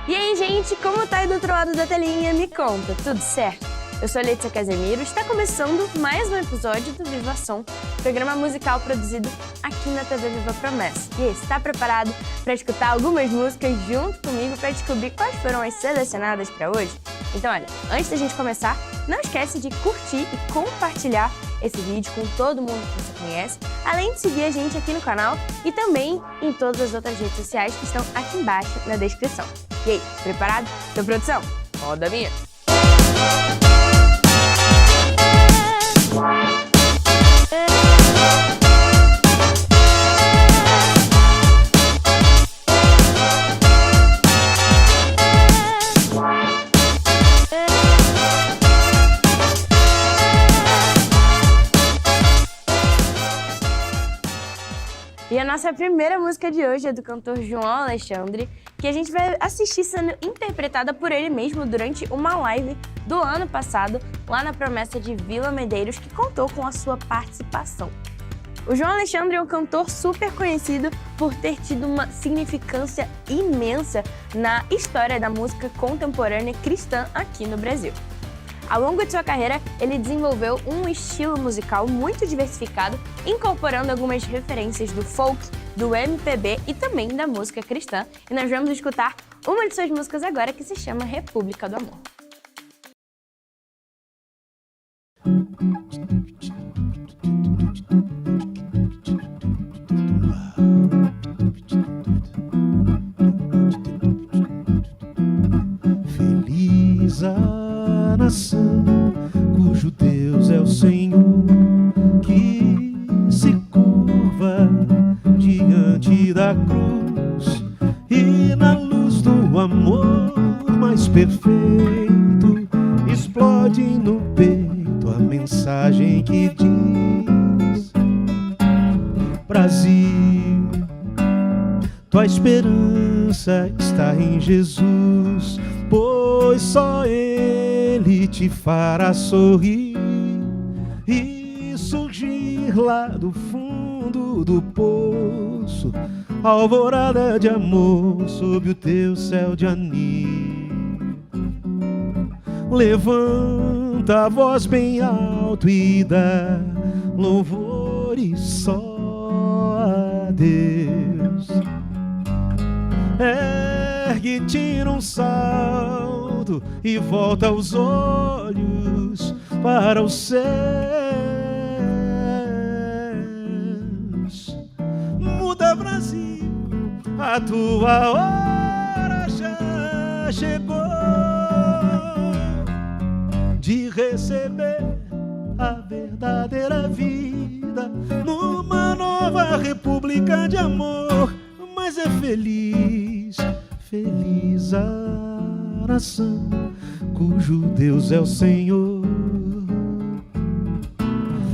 E aí, gente, como tá aí do outro lado da telinha? Me conta, tudo certo? Eu sou a Letícia Casemiro e está começando mais um episódio do Viva Som, programa musical produzido aqui na TV Viva Promessa. E aí, está preparado para escutar algumas músicas junto comigo para descobrir quais foram as selecionadas para hoje? Então, olha, antes da gente começar, não esquece de curtir e compartilhar esse vídeo com todo mundo que você conhece, além de seguir a gente aqui no canal e também em todas as outras redes sociais que estão aqui embaixo na descrição. E aí, preparado? Então, produção, roda a vinheta! E a nossa primeira música de hoje é do cantor João Alexandre, que a gente vai assistir sendo interpretada por ele mesmo durante uma live do ano passado, lá na Promessa de Vila Medeiros, que contou com a sua participação. O João Alexandre é um cantor super conhecido por ter tido uma significância imensa na história da música contemporânea cristã aqui no Brasil. Ao longo de sua carreira, ele desenvolveu um estilo musical muito diversificado, incorporando algumas referências do folk, do MPB e também da música cristã. E nós vamos escutar uma de suas músicas agora, que se chama República do Amor. Feliz a nação cujo Deus é o Senhor, que se curva diante da cruz e na luz do amor mais perfeito explode no peito a mensagem que diz: Brasil, tua esperança está em Jesus, pois só Ele te fará sorrir e surgir lá do fundo do poço, alvorada de amor sob o teu céu de anil. Levanta a voz bem alto e dá louvores só a Deus. Ergue-te num salto e volta os olhos para os céus. Muda, Brasil, a tua hora já chegou de receber a verdadeira vida numa nova república de amor. Mas é feliz, feliz a nação cujo Deus é o Senhor,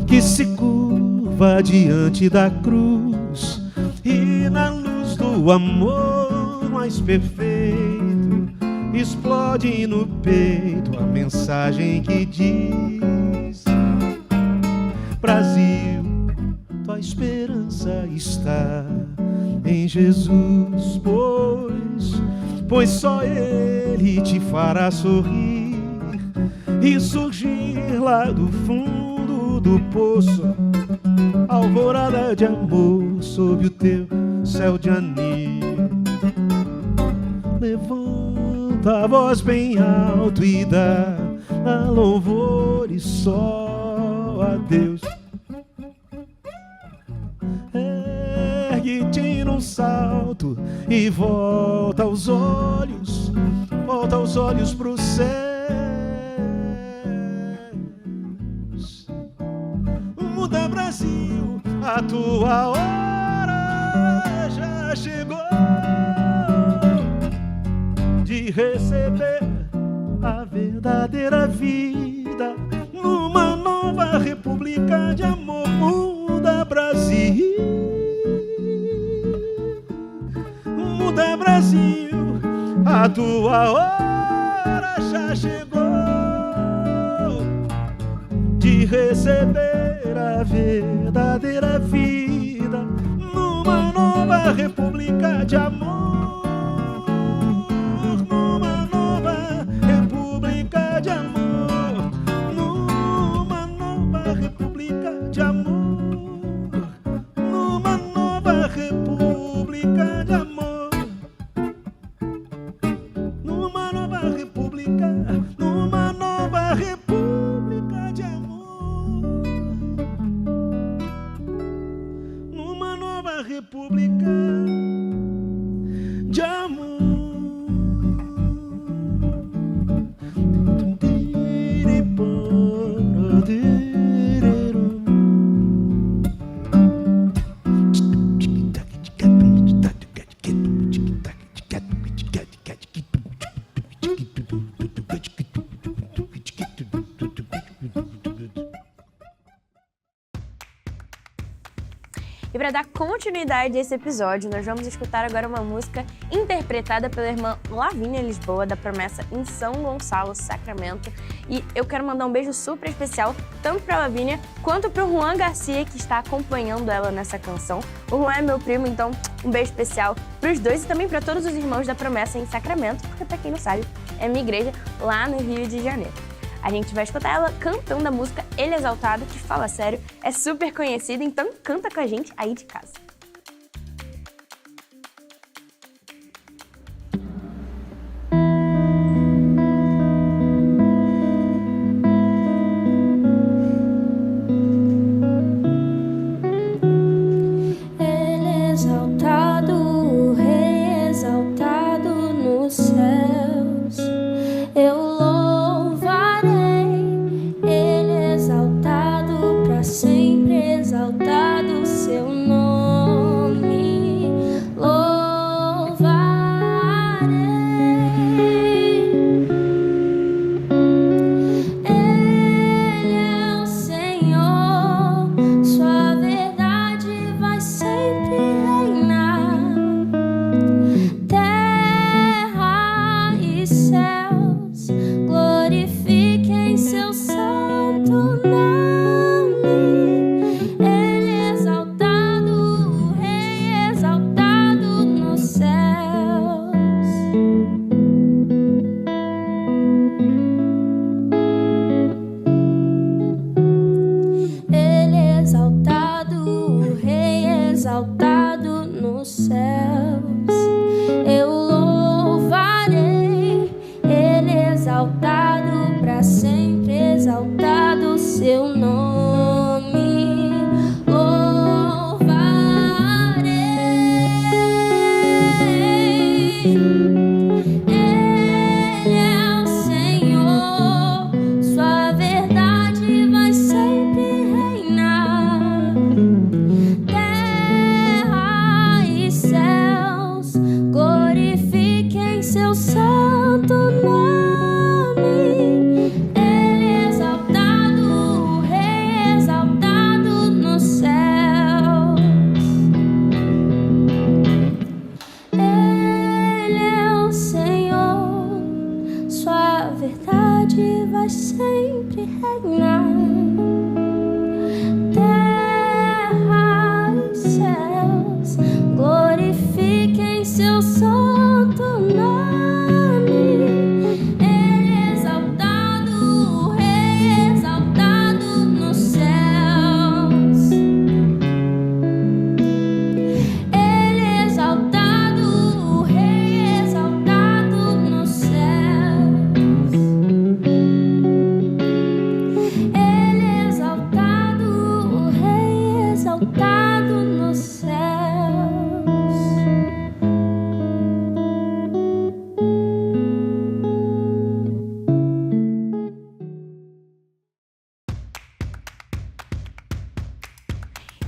que se curva diante da cruz e na luz do amor mais perfeito explode no peito a mensagem que diz: Brasil, tua esperança está em Jesus, pois só Ele te fará sorrir e surgir lá do fundo do poço, alvorada de amor sob o teu céu de anil. Levanta a voz bem alto e dá louvores só a Deus. Ergue-te num salto e volta os olhos pros céus. Muda, Brasil, a tua hora já chegou de receber a verdadeira vida numa nova república de amor. Muda, Brasil, muda, Brasil, a tua hora já chegou de receber a verdadeira vida numa nova república de amor. república de amor. Numa nova república, numa nova república de amor. Numa nova república de amor. E para dar continuidade a esse episódio, nós vamos escutar agora uma música interpretada pela irmã Lavínia Lisboa, da Promessa em São Gonçalo, Sacramento. E eu quero mandar um beijo super especial tanto para a Lavínia quanto para o Juan Garcia, que está acompanhando ela nessa canção. O Juan é meu primo, então um beijo especial para os dois e também para todos os irmãos da Promessa em Sacramento, porque para quem não sabe, é minha igreja lá no Rio de Janeiro. A gente vai escutar ela cantando a música Ele Exaltado, que fala sério, é super conhecida, então canta com a gente aí de casa. Ele exaltado, o Rei exaltado nos céus. Eu louvarei, Ele exaltado para sempre, exaltado seu nome. Louvarei. Ele é o Senhor, sua verdade vai sempre reinar. Terra e céus glorifiquem seu santo nome. Ele exaltado, o Rei exaltado nos céus. Ele exaltado, o Rei exaltado nos céus. Eu louvarei, Ele exaltado para sempre, exaltado seu nome. Louvarei. Ele é o Senhor, sua verdade vai sempre reinar. Terra e céus glorifiquem seu santo nome. Ele exaltado, o Rei exaltado nos céus. Ele é o Senhor, sua verdade vai sempre reinar. Terra e céus glorifiquem seu santo nome. Ele exaltado, o Rei exaltado nos céus. Ele exaltado, o Rei exaltado nos céus. Ele exaltado, o Rei exaltado nos céus.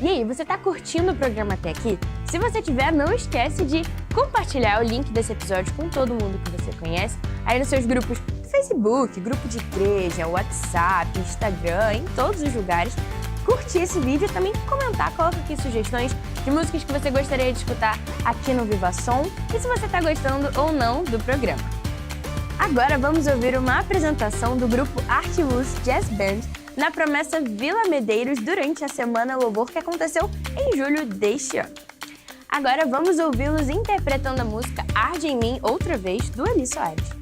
E aí, você tá curtindo o programa até aqui? Se você tiver, não esquece de compartilhar o link desse episódio com todo mundo que você conhece, aí nos seus grupos do Facebook, grupo de igreja, WhatsApp, Instagram, em todos os lugares. Curtir esse vídeo e também comentar, coloca aqui sugestões de músicas que você gostaria de escutar aqui no Viva Som e se você tá gostando ou não do programa. Agora vamos ouvir uma apresentação do grupo Artluz Jazz Band na Promessa Vila Medeiros durante a Semana Louvor que aconteceu em julho deste ano. Agora vamos ouvi-los interpretando a música Arde em Mim Outra Vez, do Eli Soares.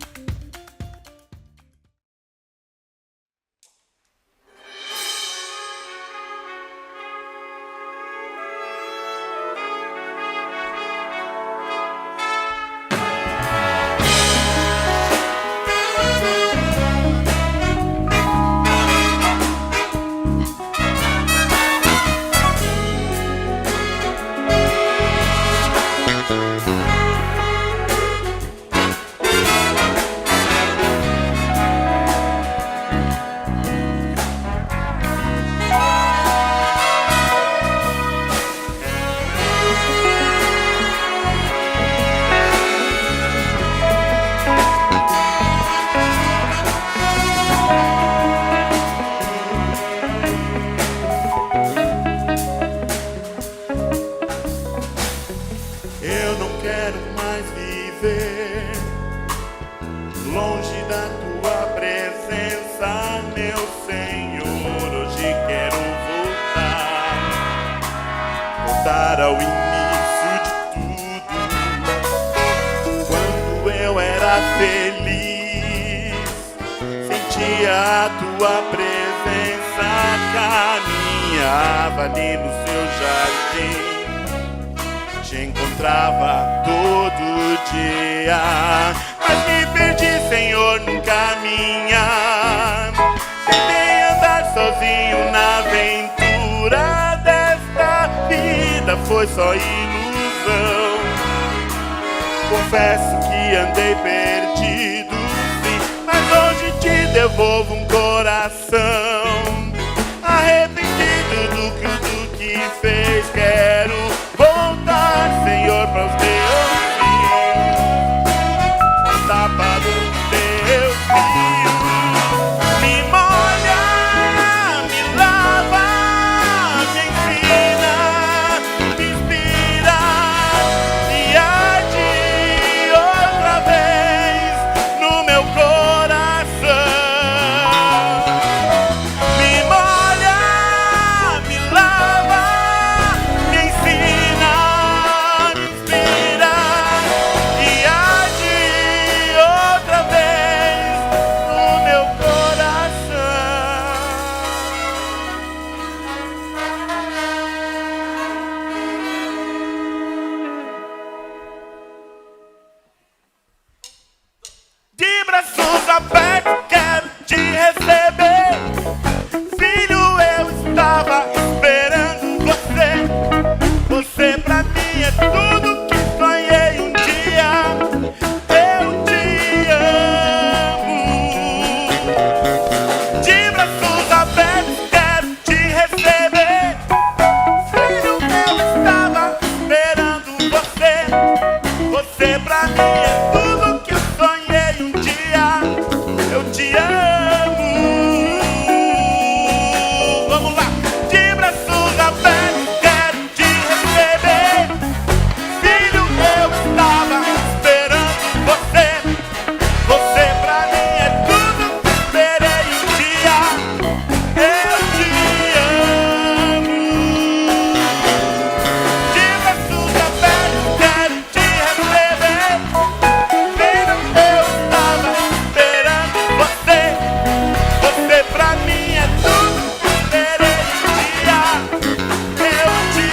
quero mais viver longe da tua presença, meu Senhor. Hoje quero voltar ao início de tudo, quando eu era feliz, sentia a tua presença, caminhava ali no seu jardim, te encontrava todo dia. Mas me perdi, Senhor, no caminhar, tentei andar sozinho na aventura desta vida, foi só ilusão. Confesso que andei perdido, sim, mas hoje te devolvo um coração arrependido do que fez. Quero voltar, Senhor, para os teus filhos, tapa dos teus filhos. Me molha, me lava, me ensina, me inspira e arde outra vez no meu coração. Me molha, me lava, me ensina, me inspira e arde outra vez no meu coração. De braços abertos quero te receber, filho, eu estava esperando você. Você pra mim é tudo que sonhei um dia. Eu te amo. De braços abertos quero te receber, filho, eu estava esperando você. Você pra mim é tudo que eu sonhei um dia. Eu te amo. Vamos lá. De braços abertos quero te receber, filho, eu estava esperando você. Você pra mim é tudo que esperei um dia. Eu te amo. De braços abertos quero te receber, filho, eu estava esperando você. Você pra mim é tudo que esperei um dia. Eu te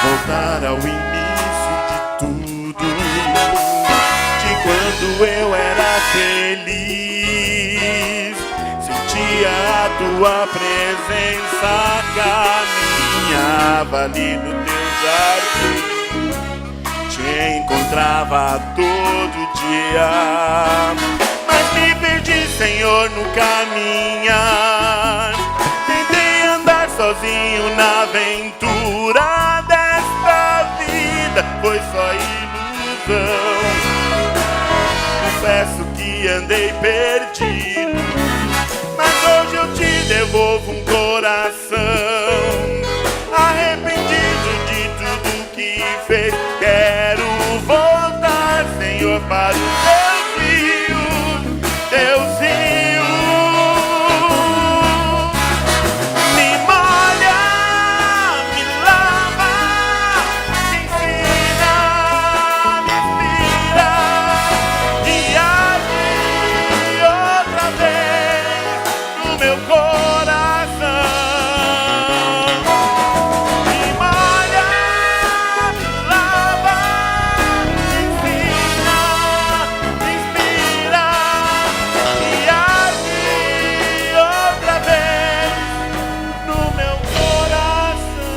voltar ao início de tudo, de quando eu era feliz, sentia a tua presença, caminhava ali no teu jardim, te encontrava todo dia, mas me perdi, Senhor, no caminhar. Tentei andar sozinho na aventura desta vida, foi só ilusão. Confesso que andei perdido, mas hoje eu te devolvo um coração arrependido de tudo que fez. Quero voltar, Senhor, para os teus rios. Me molha, me lava, me ensina, me inspira, e age outra vez no meu coração. Me molha, me lava, me ensina, me inspira, e age outra vez no meu coração.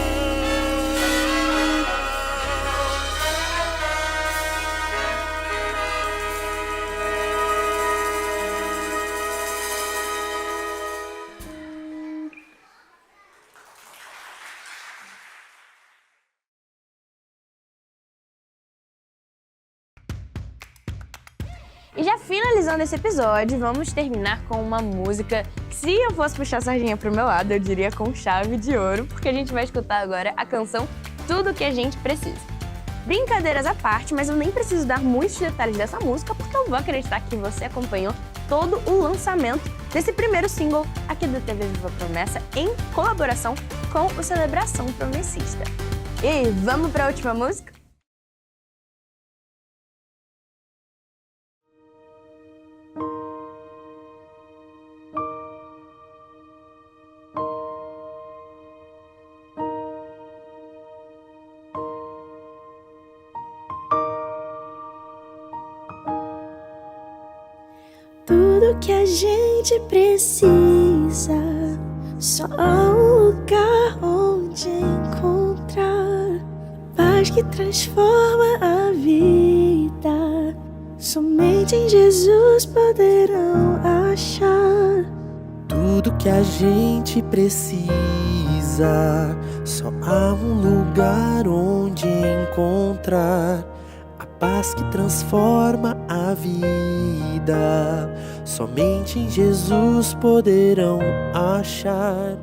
E já finalizando esse episódio, vamos terminar com uma música que, se eu fosse puxar a sardinha pro meu lado, eu diria com chave de ouro, porque a gente vai escutar agora a canção Tudo Que A Gente Precisa. Brincadeiras à parte, mas eu nem preciso dar muitos detalhes dessa música, porque eu vou acreditar que você acompanhou todo o lançamento desse primeiro single aqui do TV Viva Promessa, em colaboração com o Celebração Promessista. E vamos para a última música? Tudo que a gente precisa, só há um lugar onde encontrar paz que transforma a vida. Somente em Jesus poderão achar tudo que a gente precisa. Só há um lugar onde encontrar a paz que transforma a vida. Somente em Jesus poderão achar.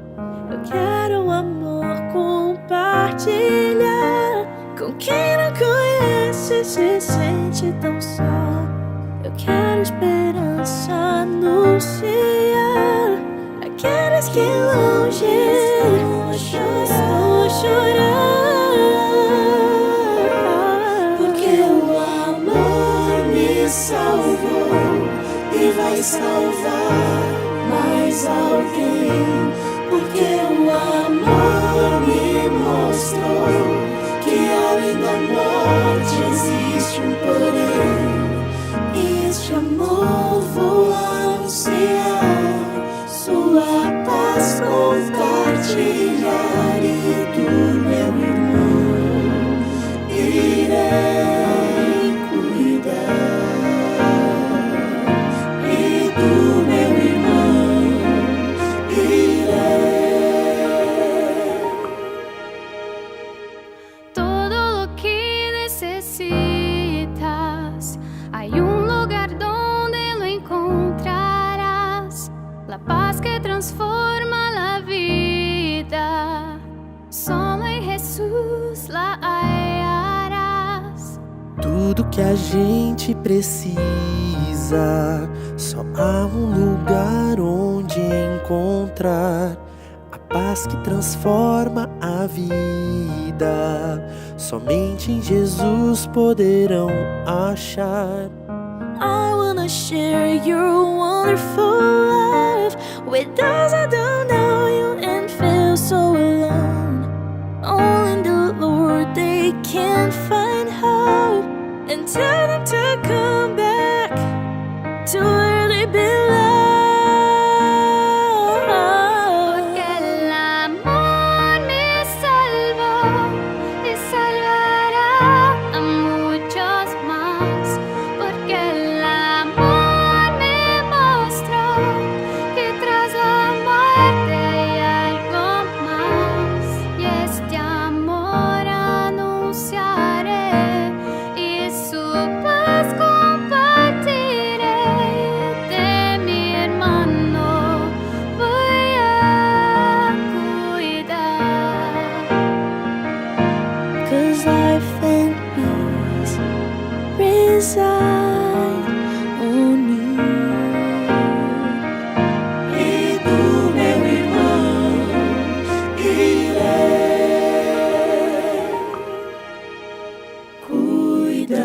Eu quero um amor compartilhar com quem não conhece, se sente tão só. Eu quero esperança anunciar aqueles que longe estão a chorar. Porque o amor me salvou e vai salvar mais alguém. Porque o amor me mostrou que além da morte existe um porém. E este amor vou anunciar, sua paz compartilhar, e do meu irmão irei cuidar. E do meu irmão irei. Todo lo que necesitas, hay un lugar donde lo encontrarás. La paz que transforma la vida, solo en Jesús la hallarás. Tudo que a gente precisa, só há um lugar onde encontrar a paz que transforma a vida. Somente em Jesus poderão achar. I wanna share your wonderful love with those who don't know you and feel so alone. Only the Lord can't find hope and tell them to come back to where they belong. Porque el amor me salvó y salvará a muchos más. Porque el amor me mostró que tras la muerte hay algo más. Y este amor anunciaré y su paz compartiré. De mi hermano voy a cuidar. 'Cause life and peace reside on you. E do meu irmão irei cuidar.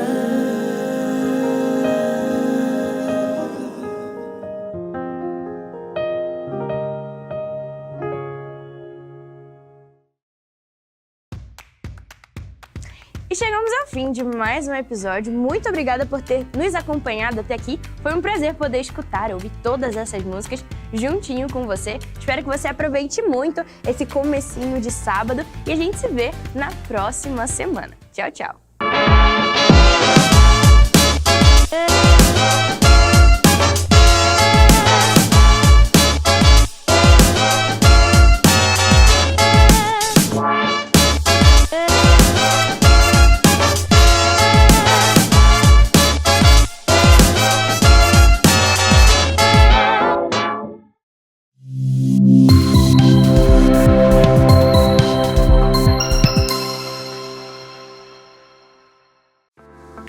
E chegamos ao fim de mais um episódio. Muito obrigada por ter nos acompanhado até aqui. Foi um prazer poder escutar, ouvir todas essas músicas juntinho com você. Espero que você aproveite muito esse comecinho de sábado e a gente se vê na próxima semana. Tchau, tchau!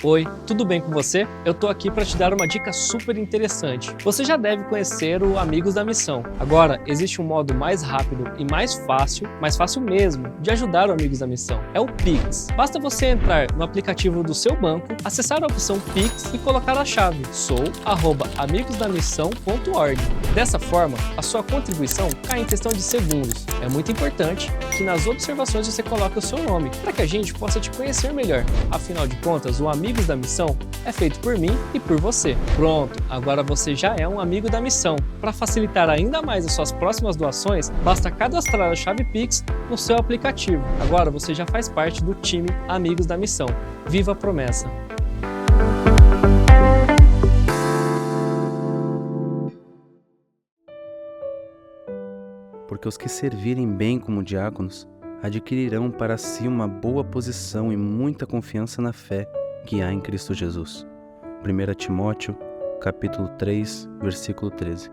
Oi, tudo bem com você? Eu tô aqui para te dar uma dica super interessante. Você já deve conhecer o Amigos da Missão. Agora, existe um modo mais rápido e mais fácil mesmo, de ajudar o Amigos da Missão. É o Pix. Basta você entrar no aplicativo do seu banco, acessar a opção Pix e colocar a chave sou@amigosdamissão.org. Dessa forma, a sua contribuição cai em questão de segundos. É muito importante que nas observações você coloque o seu nome, para que a gente possa te conhecer melhor. Afinal de contas, o Amigos da Missão é feito por mim e por você. Pronto, agora você já é um amigo da missão. Para facilitar ainda mais as suas próximas doações, basta cadastrar a chave Pix no seu aplicativo. Agora você já faz parte do time Amigos da Missão. Viva a promessa! Porque os que servirem bem como diáconos adquirirão para si uma boa posição e muita confiança na fé que há em Cristo Jesus. 1 Timóteo, capítulo 3, versículo 13.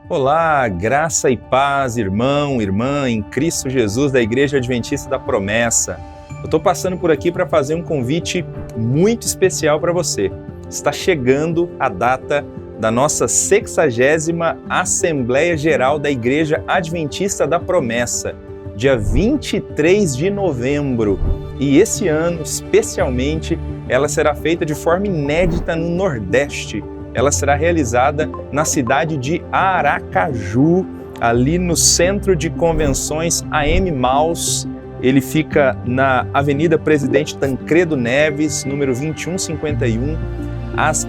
Olá, graça e paz, irmão, irmã, em Cristo Jesus da Igreja Adventista da Promessa. Eu estou passando por aqui para fazer um convite muito especial para você. Está chegando a data da nossa 60ª Assembleia Geral da Igreja Adventista da Promessa, dia 23 de novembro. E esse ano, especialmente, ela será feita de forma inédita no Nordeste. Ela será realizada na cidade de Aracaju, ali no Centro de Convenções AM Maus. Ele fica na Avenida Presidente Tancredo Neves, número 2151.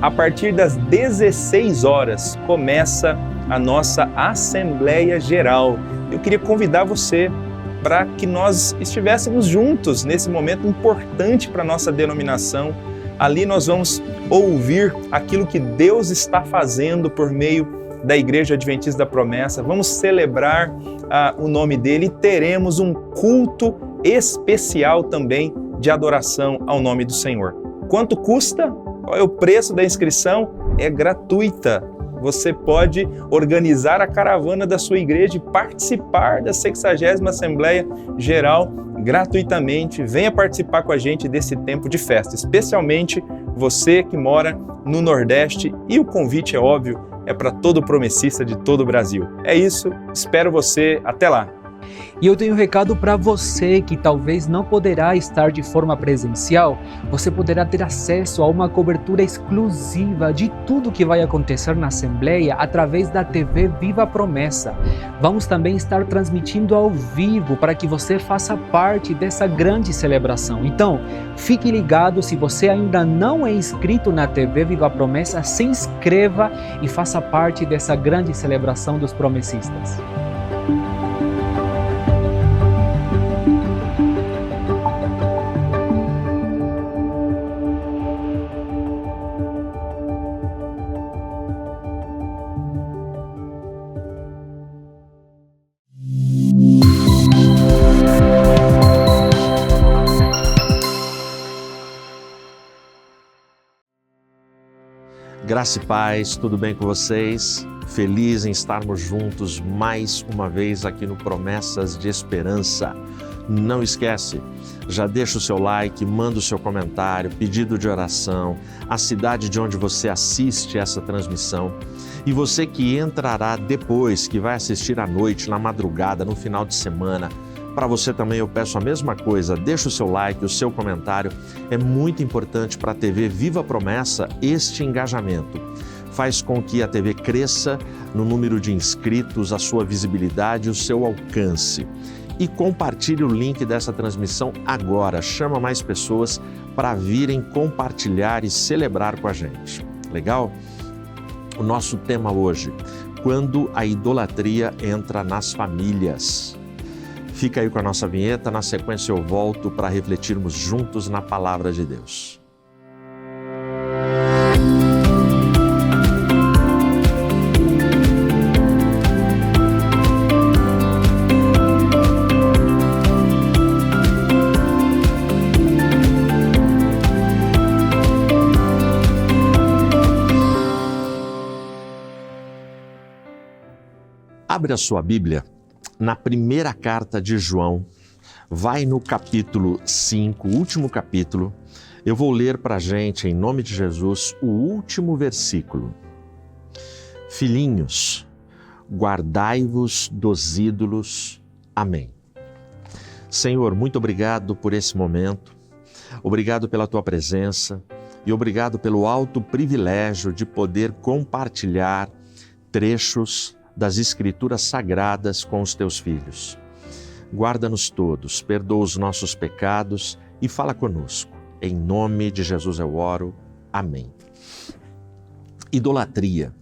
A partir das 16 horas começa a nossa Assembleia Geral. Eu queria convidar você para que nós estivéssemos juntos nesse momento importante para a nossa denominação. Ali nós vamos ouvir aquilo que Deus está fazendo por meio da Igreja Adventista da Promessa. Vamos celebrar o nome dele e teremos um culto especial também de adoração ao nome do Senhor. Quanto custa? Qual é o preço da inscrição? É gratuita. Você pode organizar a caravana da sua igreja e participar da 60ª Assembleia Geral gratuitamente. Venha participar com a gente desse tempo de festa, especialmente você que mora no Nordeste. E o convite, é óbvio, é para todo promessista de todo o Brasil. É isso, espero você. Até lá! E eu tenho um recado para você que talvez não poderá estar de forma presencial. Você poderá ter acesso a uma cobertura exclusiva de tudo que vai acontecer na Assembleia através da TV Viva a Promessa. Vamos também estar transmitindo ao vivo para que você faça parte dessa grande celebração. Então, fique ligado, se você ainda não é inscrito na TV Viva a Promessa, se inscreva e faça parte dessa grande celebração dos promessistas. Graça e paz, tudo bem com vocês? Feliz em estarmos juntos mais uma vez aqui no Promessas de Esperança. Não esquece, já deixa o seu like, manda o seu comentário, pedido de oração, a cidade de onde você assiste essa transmissão. E você que entrará depois, que vai assistir à noite, na madrugada, no final de semana, para você também eu peço a mesma coisa, deixa o seu like, o seu comentário. É muito importante para a TV Viva a Promessa este engajamento. Faz com que a TV cresça no número de inscritos, a sua visibilidade, o seu alcance. E compartilhe o link dessa transmissão agora. Chama mais pessoas para virem compartilhar e celebrar com a gente. Legal? O nosso tema hoje, quando a idolatria entra nas famílias. Fica aí com a nossa vinheta, na sequência eu volto para refletirmos juntos na Palavra de Deus. Abre a sua Bíblia na primeira carta de João, vai no capítulo 5, último capítulo. Eu vou ler para a gente, em nome de Jesus, o último versículo. Filhinhos, guardai-vos dos ídolos. Amém. Senhor, muito obrigado por esse momento, obrigado pela Tua presença e obrigado pelo alto privilégio de poder compartilhar trechos das Escrituras Sagradas com os Teus filhos. Guarda-nos todos, perdoa os nossos pecados e fala conosco. Em nome de Jesus eu oro. Amém. Idolatria.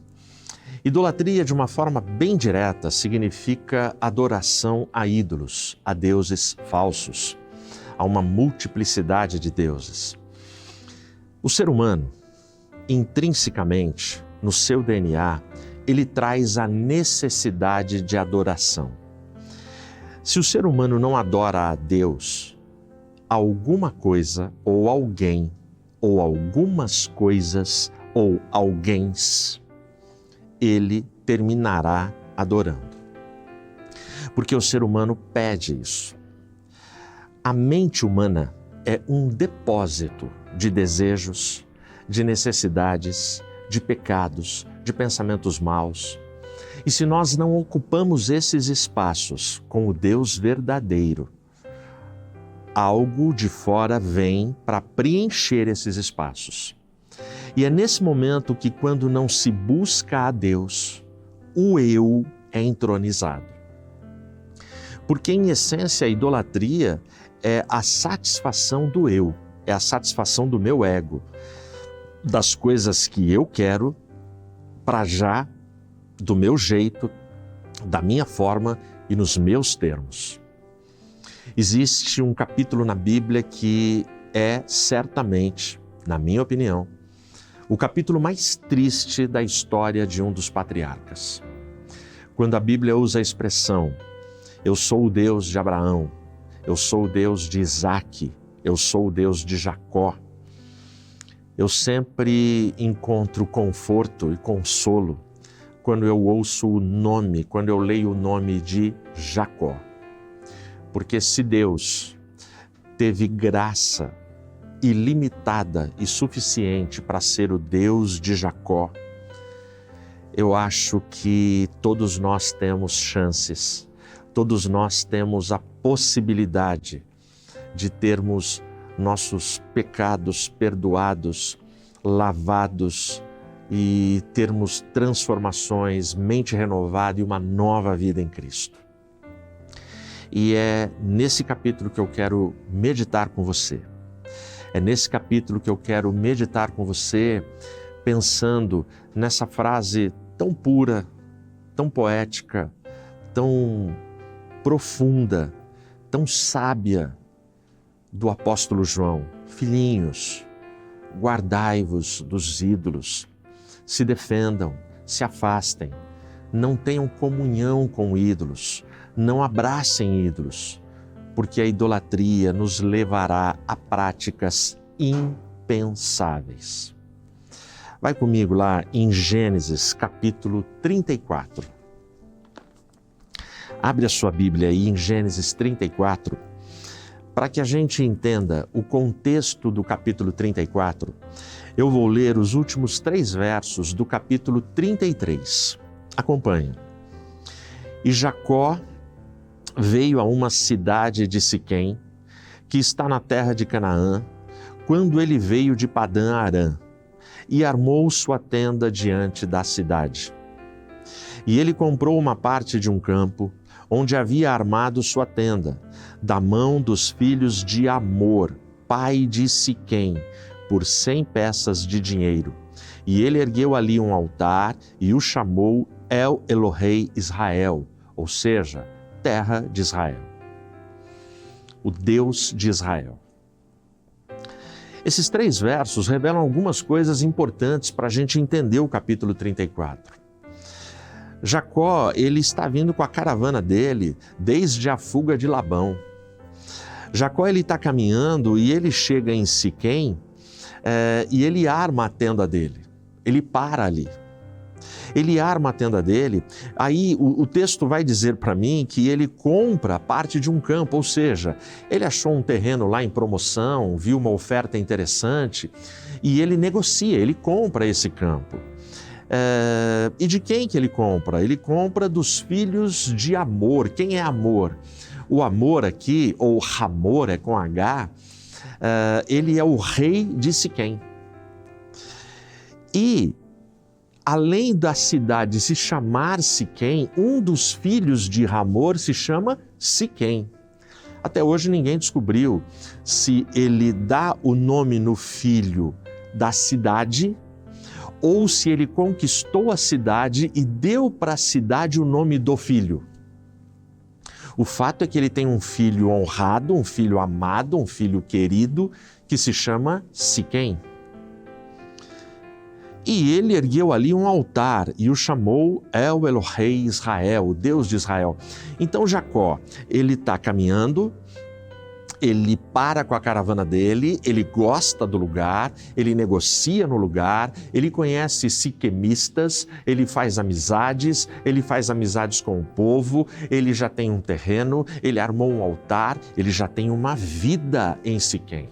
Idolatria, de uma forma bem direta, significa adoração a ídolos, a deuses falsos, a uma multiplicidade de deuses. O ser humano, intrinsecamente, no seu DNA, ele traz a necessidade de adoração. Se o ser humano não adora a Deus, alguma coisa ou alguém, ou algumas coisas ou alguéms, ele terminará adorando. Porque o ser humano pede isso. A mente humana é um depósito de desejos, de necessidades, de pecados, de pensamentos maus. E se nós não ocupamos esses espaços com o Deus verdadeiro, algo de fora vem para preencher esses espaços. E é nesse momento que, quando não se busca a Deus, o eu é entronizado. Porque, em essência, a idolatria é a satisfação do eu, é a satisfação do meu ego, das coisas que eu quero, para já, do meu jeito, da minha forma e nos meus termos. Existe um capítulo na Bíblia que é certamente, na minha opinião, o capítulo mais triste da história de um dos patriarcas. Quando a Bíblia usa a expressão, eu sou o Deus de Abraão, eu sou o Deus de Isaque, eu sou o Deus de Jacó, eu sempre encontro conforto e consolo quando eu ouço o nome, quando eu leio o nome de Jacó. Porque se Deus teve graça ilimitada e suficiente para ser o Deus de Jacó, eu acho que todos nós temos chances, todos nós temos a possibilidade de termos nossos pecados perdoados, lavados e termos transformações, mente renovada e uma nova vida em Cristo. E é nesse capítulo que eu quero meditar com você. É nesse capítulo que eu quero meditar com você, pensando nessa frase tão pura, tão poética, tão profunda, tão sábia do apóstolo João. Filhinhos, guardai-vos dos ídolos, se defendam, se afastem, não tenham comunhão com ídolos, não abracem ídolos, porque a idolatria nos levará a práticas impensáveis. Vai comigo lá em Gênesis capítulo 34. Abre a sua Bíblia aí em Gênesis 34, para que a gente entenda o contexto do capítulo 34. Eu vou ler os últimos 3 versos do capítulo 33. Acompanha. E Jacó veio a uma cidade de Siquém, que está na terra de Canaã, quando ele veio de Padã Arã, e armou sua tenda diante da cidade. E ele comprou uma parte de um campo, onde havia armado sua tenda, da mão dos filhos de Amor, pai de Siquém, por 100 peças de dinheiro. E ele ergueu ali um altar e o chamou El Elohei Israel, ou seja, terra de Israel, o Deus de Israel. Esses 3 versos revelam algumas coisas importantes para a gente entender o capítulo 34. Jacó, ele está vindo com a caravana dele desde a fuga de Labão. Jacó, ele está caminhando e ele chega em Siquém e ele arma a tenda dele. Ele para ali. Ele arma a tenda dele, aí o texto vai dizer para mim que ele compra parte de um campo, ou seja, ele achou um terreno lá em promoção, viu uma oferta interessante e ele negocia, ele compra esse campo. E de quem que ele compra? Ele compra dos filhos de Amor. Quem é Amor? O Amor aqui, ou Hamor, é com H, ele é o rei de Siquém. E além da cidade se chamar Siquém, um dos filhos de Hamor se chama Siquém. Até hoje ninguém descobriu se ele dá o nome no filho da cidade ou se ele conquistou a cidade e deu para a cidade o nome do filho. O fato é que ele tem um filho honrado, um filho amado, um filho querido, que se chama Siquém. E ele ergueu ali um altar e o chamou El Elohei Israel, o Deus de Israel. Então Jacó, ele está caminhando, ele para com a caravana dele, ele gosta do lugar, ele negocia no lugar, ele conhece siquemistas, ele faz amizades com o povo, ele já tem um terreno, ele armou um altar, ele já tem uma vida em Siquém.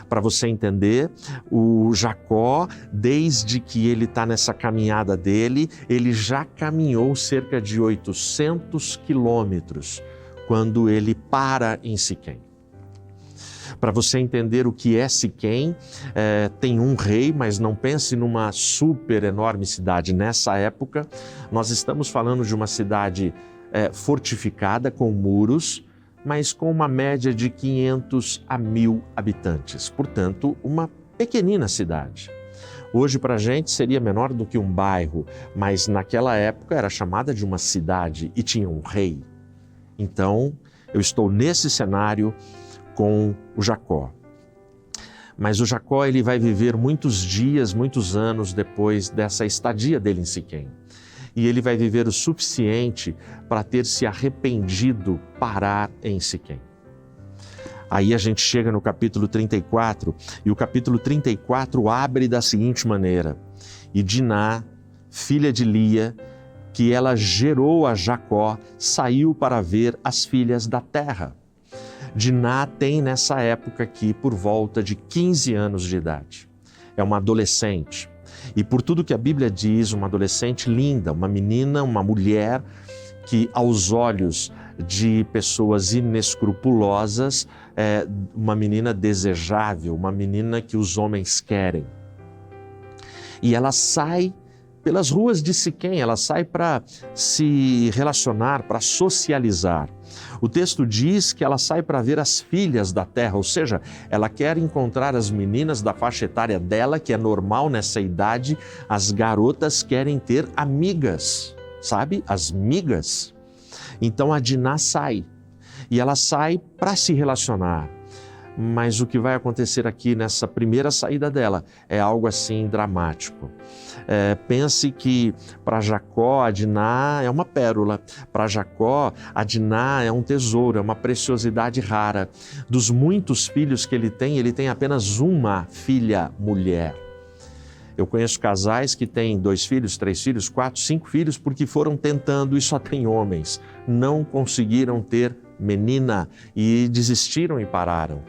Para você entender, o Jacó, desde que ele está nessa caminhada dele, ele já caminhou cerca de 800 quilômetros quando ele para em Siquém. Para você entender o que é Siquém, tem um rei, mas não pense numa super enorme cidade. Nessa época, nós estamos falando de uma cidade fortificada com muros, mas com uma média de 500 a 1.000 habitantes. Portanto, uma pequenina cidade. Hoje, para a gente, seria menor do que um bairro, mas naquela época era chamada de uma cidade e tinha um rei. Então, eu estou nesse cenário com o Jacó. Mas o Jacó, ele vai viver muitos dias, muitos anos depois dessa estadia dele em Siquém. E ele vai viver o suficiente para ter se arrependido parar em Siquém. Aí a gente chega no capítulo 34, e o capítulo 34 abre da seguinte maneira: E Diná, filha de Lia, que ela gerou a Jacó, saiu para ver as filhas da terra. Diná tem nessa época aqui por volta de 15 anos de idade. É uma adolescente. E por tudo que a Bíblia diz, uma adolescente linda, uma menina, uma mulher que aos olhos de pessoas inescrupulosas é uma menina desejável, uma menina que os homens querem. E ela sai pelas ruas de Siquém, ela sai para se relacionar, para socializar. O texto diz que ela sai para ver as filhas da terra, ou seja, ela quer encontrar as meninas da faixa etária dela, que é normal nessa idade, as garotas querem ter amigas, sabe? As migas. Então a Diná sai, e ela sai para se relacionar. Mas o que vai acontecer aqui nessa primeira saída dela é algo assim dramático. Pense que para Jacó a Diná é uma pérola, para Jacó a Diná é um tesouro, é uma preciosidade rara. Dos muitos filhos que ele tem apenas uma filha mulher. Eu conheço casais que têm 2 filhos, 3 filhos, 4, 5 filhos porque foram tentando e só tem homens. Não conseguiram ter menina e desistiram e pararam.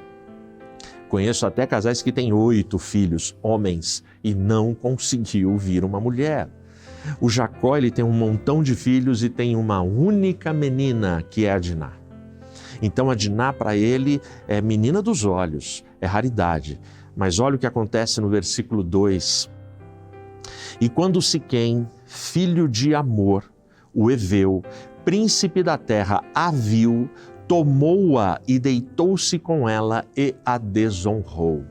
Conheço até casais que têm 8 filhos, homens, e não conseguiu vir uma mulher. O Jacó, ele tem um montão de filhos e tem uma única menina, que é a Diná. Então a Diná para ele é menina dos olhos, é raridade. Mas olha o que acontece no versículo 2. E quando Siquém, filho de Amor, o heveu, príncipe da terra, a viu, tomou-a e deitou-se com ela e a desonrou.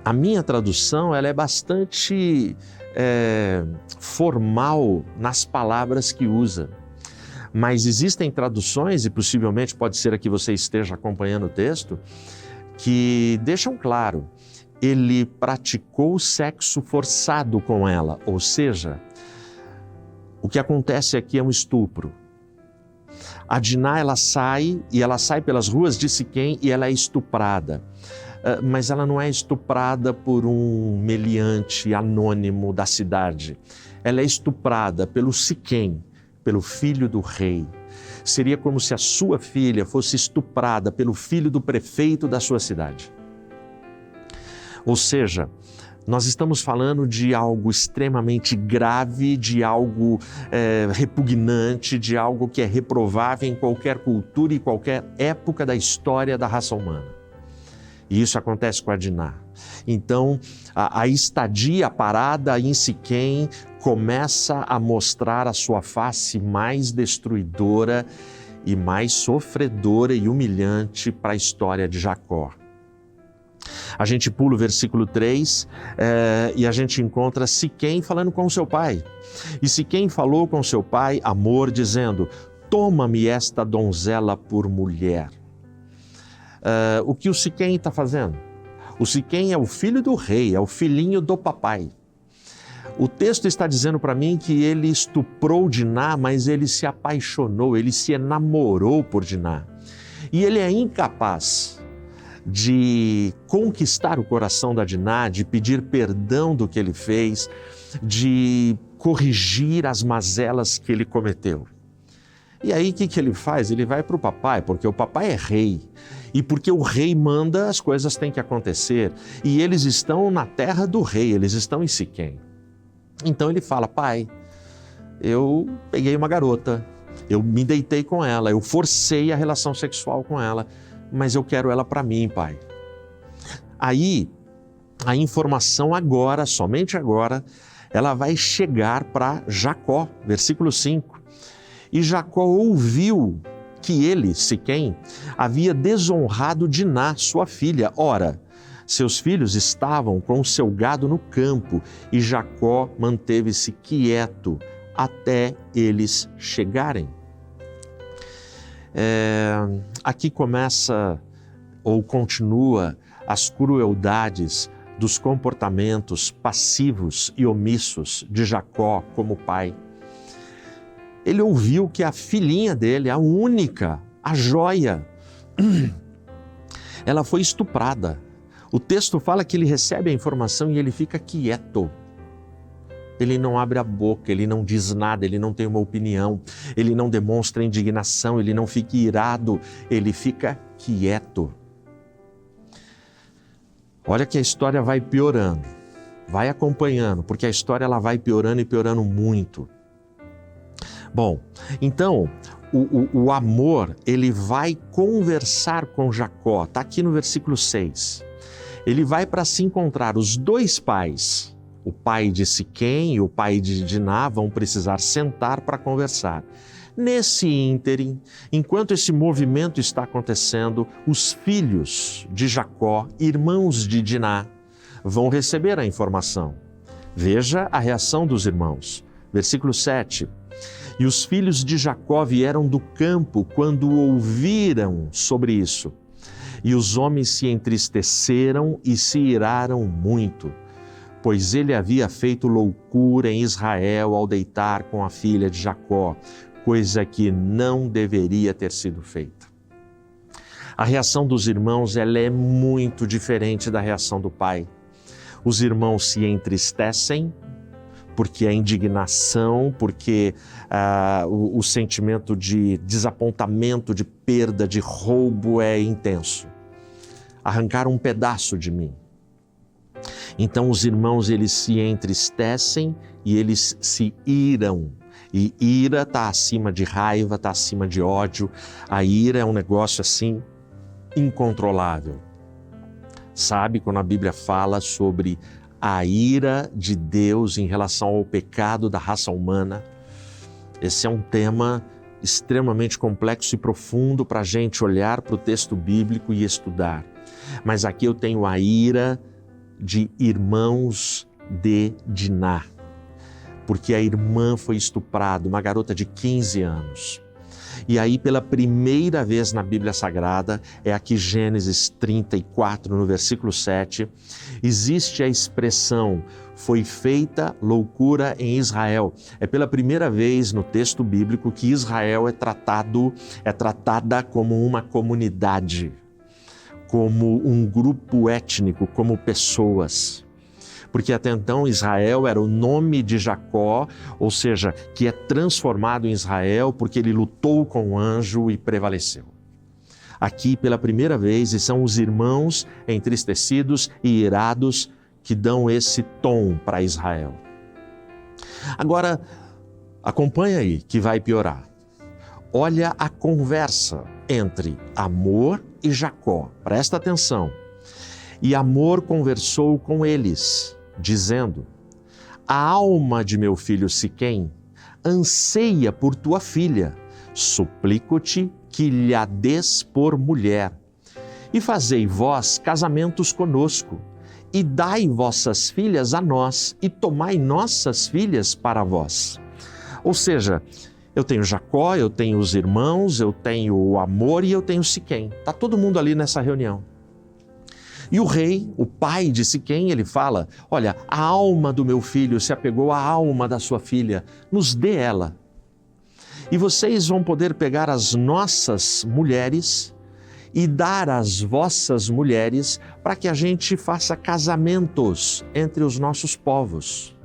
A minha tradução ela é bastante formal nas palavras que usa. Mas existem traduções, e possivelmente pode ser que você esteja acompanhando o texto, que deixam claro, ele praticou sexo forçado com ela, ou seja, o que acontece aqui é um estupro. A Diná, ela sai pelas ruas de Siquém e ela é estuprada. Mas ela não é estuprada por um meliante anônimo da cidade. Ela é estuprada pelo Siquém, pelo filho do rei. Seria como se a sua filha fosse estuprada pelo filho do prefeito da sua cidade. Ou seja, nós estamos falando de algo extremamente grave, de algo repugnante, de algo que é reprovável em qualquer cultura e qualquer época da história da raça humana. E isso acontece com a Diná. Então, a estadia, a parada em Siquém começa a mostrar a sua face mais destruidora e mais sofredora e humilhante para a história de Jacó. A gente pula o versículo 3 e a gente encontra Siquém falando com seu pai. E Siquém falou com seu pai, Amor, dizendo, toma-me esta donzela por mulher. O que o Siquém está fazendo? O Siquém é o filho do rei, é o filhinho do papai. O texto está dizendo para mim que ele estuprou Diná, mas ele se apaixonou, ele se enamorou por Diná. E ele é incapaz de conquistar o coração da Diná, de pedir perdão do que ele fez, de corrigir as mazelas que ele cometeu. E aí o que ele faz? Ele vai para o papai, porque o papai é rei. E porque o rei manda, as coisas têm que acontecer. E eles estão na terra do rei, eles estão em Siquém. Então ele fala, pai, eu peguei uma garota, eu me deitei com ela, eu forcei a relação sexual com ela, mas eu quero ela para mim, pai. Aí, a informação agora, somente agora, ela vai chegar para Jacó, versículo 5. E Jacó ouviu que ele, Siquém, havia desonrado Diná, sua filha. Ora, seus filhos estavam com o seu gado no campo e Jacó manteve-se quieto até eles chegarem. Aqui começa ou continua as crueldades dos comportamentos passivos e omissos de Jacó como pai. Ele ouviu que a filhinha dele, a única, a joia, ela foi estuprada. O texto fala que ele recebe a informação e ele fica quieto. Ele não abre a boca, ele não diz nada, ele não tem uma opinião, ele não demonstra indignação, ele não fica irado, ele fica quieto. Olha que a história vai piorando, vai acompanhando, porque a história ela vai piorando e piorando muito. Bom, então o amor, ele vai conversar com Jacó, está aqui no versículo 6. Ele vai para se encontrar, os dois pais, o pai de Siquém e o pai de Diná, vão precisar sentar para conversar. Nesse ínterim, enquanto esse movimento está acontecendo, os filhos de Jacó, irmãos de Diná, vão receber a informação. Veja a reação dos irmãos. Versículo 7. E os filhos de Jacó vieram do campo quando ouviram sobre isso. E os homens se entristeceram e se iraram muito, pois ele havia feito loucura em Israel ao deitar com a filha de Jacó, coisa que não deveria ter sido feita. A reação dos irmãos, ela é muito diferente da reação do pai. Os irmãos se entristecem, porque a indignação, porque o sentimento de desapontamento, de perda, de roubo é intenso. Arrancaram um pedaço de mim. Então os irmãos, eles se entristecem e eles se iram. E ira está acima de raiva, está acima de ódio. A ira é um negócio assim incontrolável. Sabe, quando a Bíblia fala sobre a ira de Deus em relação ao pecado da raça humana, esse é um tema extremamente complexo e profundo para a gente olhar para o texto bíblico e estudar. Mas aqui eu tenho a ira de irmãos de Diná, porque a irmã foi estuprada, uma garota de 15 anos. E aí, pela primeira vez na Bíblia Sagrada, é aqui Gênesis 34, no versículo 7, existe a expressão, foi feita loucura em Israel. É pela primeira vez no texto bíblico que Israel é tratada como uma comunidade, como um grupo étnico, como pessoas. Porque até então Israel era o nome de Jacó, ou seja, que é transformado em Israel porque ele lutou com o anjo e prevaleceu. Aqui, pela primeira vez, e são os irmãos entristecidos e irados que dão esse tom para Israel. Agora, acompanha aí que vai piorar. Olha a conversa entre Amor e Jacó. Presta atenção. E Amor conversou com eles, dizendo: a alma de meu filho Siquém anseia por tua filha, suplico-te que lhe a des por mulher. E fazei vós casamentos conosco, e dai vossas filhas a nós, e tomai nossas filhas para vós. Ou seja, eu tenho Jacó, eu tenho os irmãos, eu tenho o Amor e eu tenho Siquém. Está todo mundo ali nessa reunião. E o rei, o pai de Siquém, ele fala: olha, a alma do meu filho se apegou à alma da sua filha, nos dê ela. E vocês vão poder pegar as nossas mulheres e dar às vossas mulheres para que a gente faça casamentos entre os nossos povos.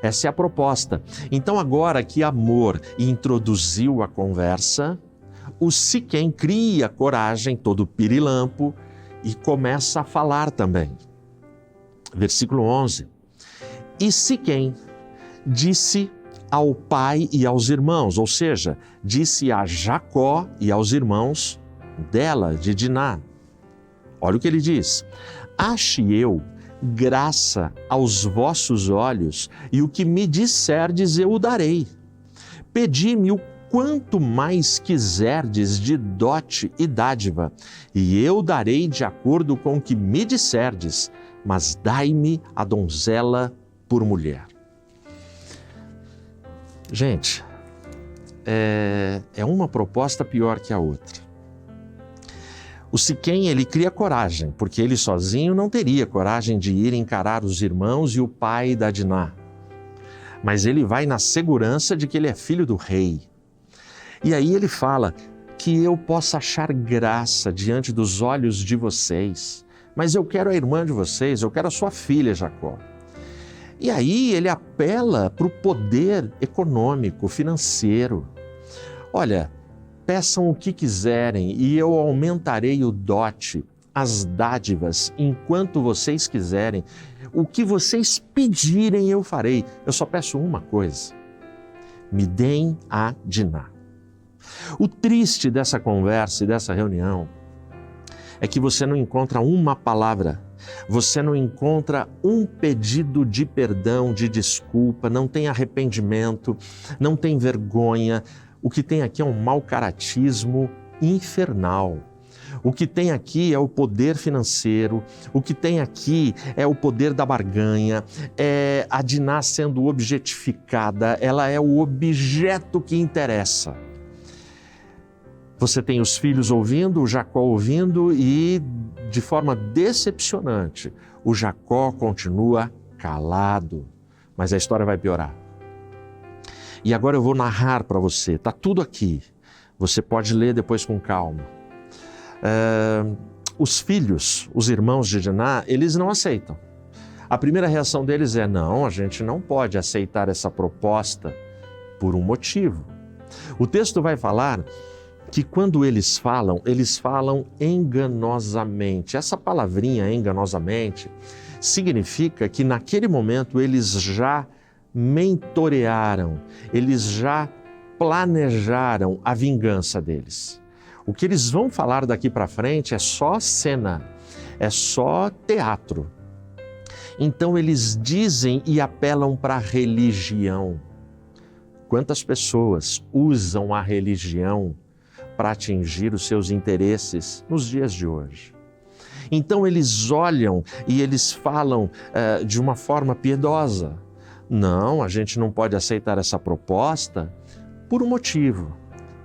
Essa é a proposta. Então agora que Amor introduziu a conversa, o Siquém cria coragem, todo pirilampo, e começa a falar também. Versículo 11. E Siquém disse ao pai e aos irmãos, ou seja, disse a Jacó e aos irmãos dela, de Diná. Olha o que ele diz: ache eu graça aos vossos olhos, e o que me disserdes eu o darei. Pedi-me o quanto mais quiserdes de dote e dádiva, e eu darei de acordo com o que me disserdes, mas dai-me a donzela por mulher. Gente, é uma proposta pior que a outra. O Siquém, ele cria coragem, porque ele sozinho não teria coragem de ir encarar os irmãos e o pai da Diná. Mas ele vai na segurança de que ele é filho do rei. E aí ele fala que eu possa achar graça diante dos olhos de vocês, mas eu quero a irmã de vocês, eu quero a sua filha, Jacó. E aí ele apela para o poder econômico, financeiro. Olha, peçam o que quiserem e eu aumentarei o dote, as dádivas, enquanto vocês quiserem. O que vocês pedirem eu farei. Eu só peço uma coisa: me deem a Diná. O triste dessa conversa e dessa reunião é que você não encontra uma palavra, você não encontra um pedido de perdão, de desculpa, não tem arrependimento, não tem vergonha. O que tem aqui é um mau caratismo infernal. O que tem aqui é o poder financeiro, o que tem aqui é o poder da barganha, é a Diná sendo objetificada, ela é o objeto que interessa. Você tem os filhos ouvindo, o Jacó ouvindo e, de forma decepcionante, o Jacó continua calado. Mas a história vai piorar. E agora eu vou narrar para você, está tudo aqui. Você pode ler depois com calma. Os filhos, os irmãos de Diná, eles não aceitam. A primeira reação deles é: não, a gente não pode aceitar essa proposta por um motivo. O texto vai falar que quando eles falam enganosamente. Essa palavrinha enganosamente significa que naquele momento eles já mentorearam, eles já planejaram a vingança deles. O que eles vão falar daqui para frente é só cena, é só teatro. Então eles dizem e apelam para a religião. Quantas pessoas usam a religião para atingir os seus interesses nos dias de hoje? Então eles olham e eles falam de uma forma piedosa. Não, a gente não pode aceitar essa proposta por um motivo.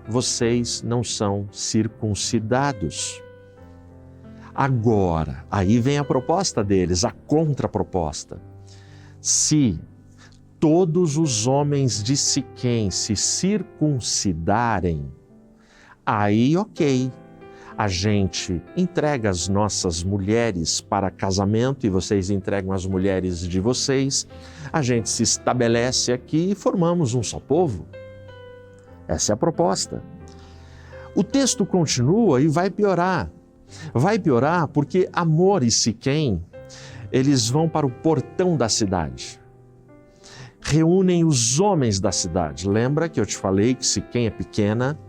Vocês não são circuncidados. Agora, aí vem a proposta deles, a contraproposta. Se todos os homens de Siquém se circuncidarem, aí ok, a gente entrega as nossas mulheres para casamento e vocês entregam as mulheres de vocês, a gente se estabelece aqui e formamos um só povo. Essa é a proposta. O texto continua e vai piorar. Vai piorar porque Amor e Siquém, eles vão para o portão da cidade. Reúnem os homens da cidade. Lembra que eu te falei que Siquém é pequena,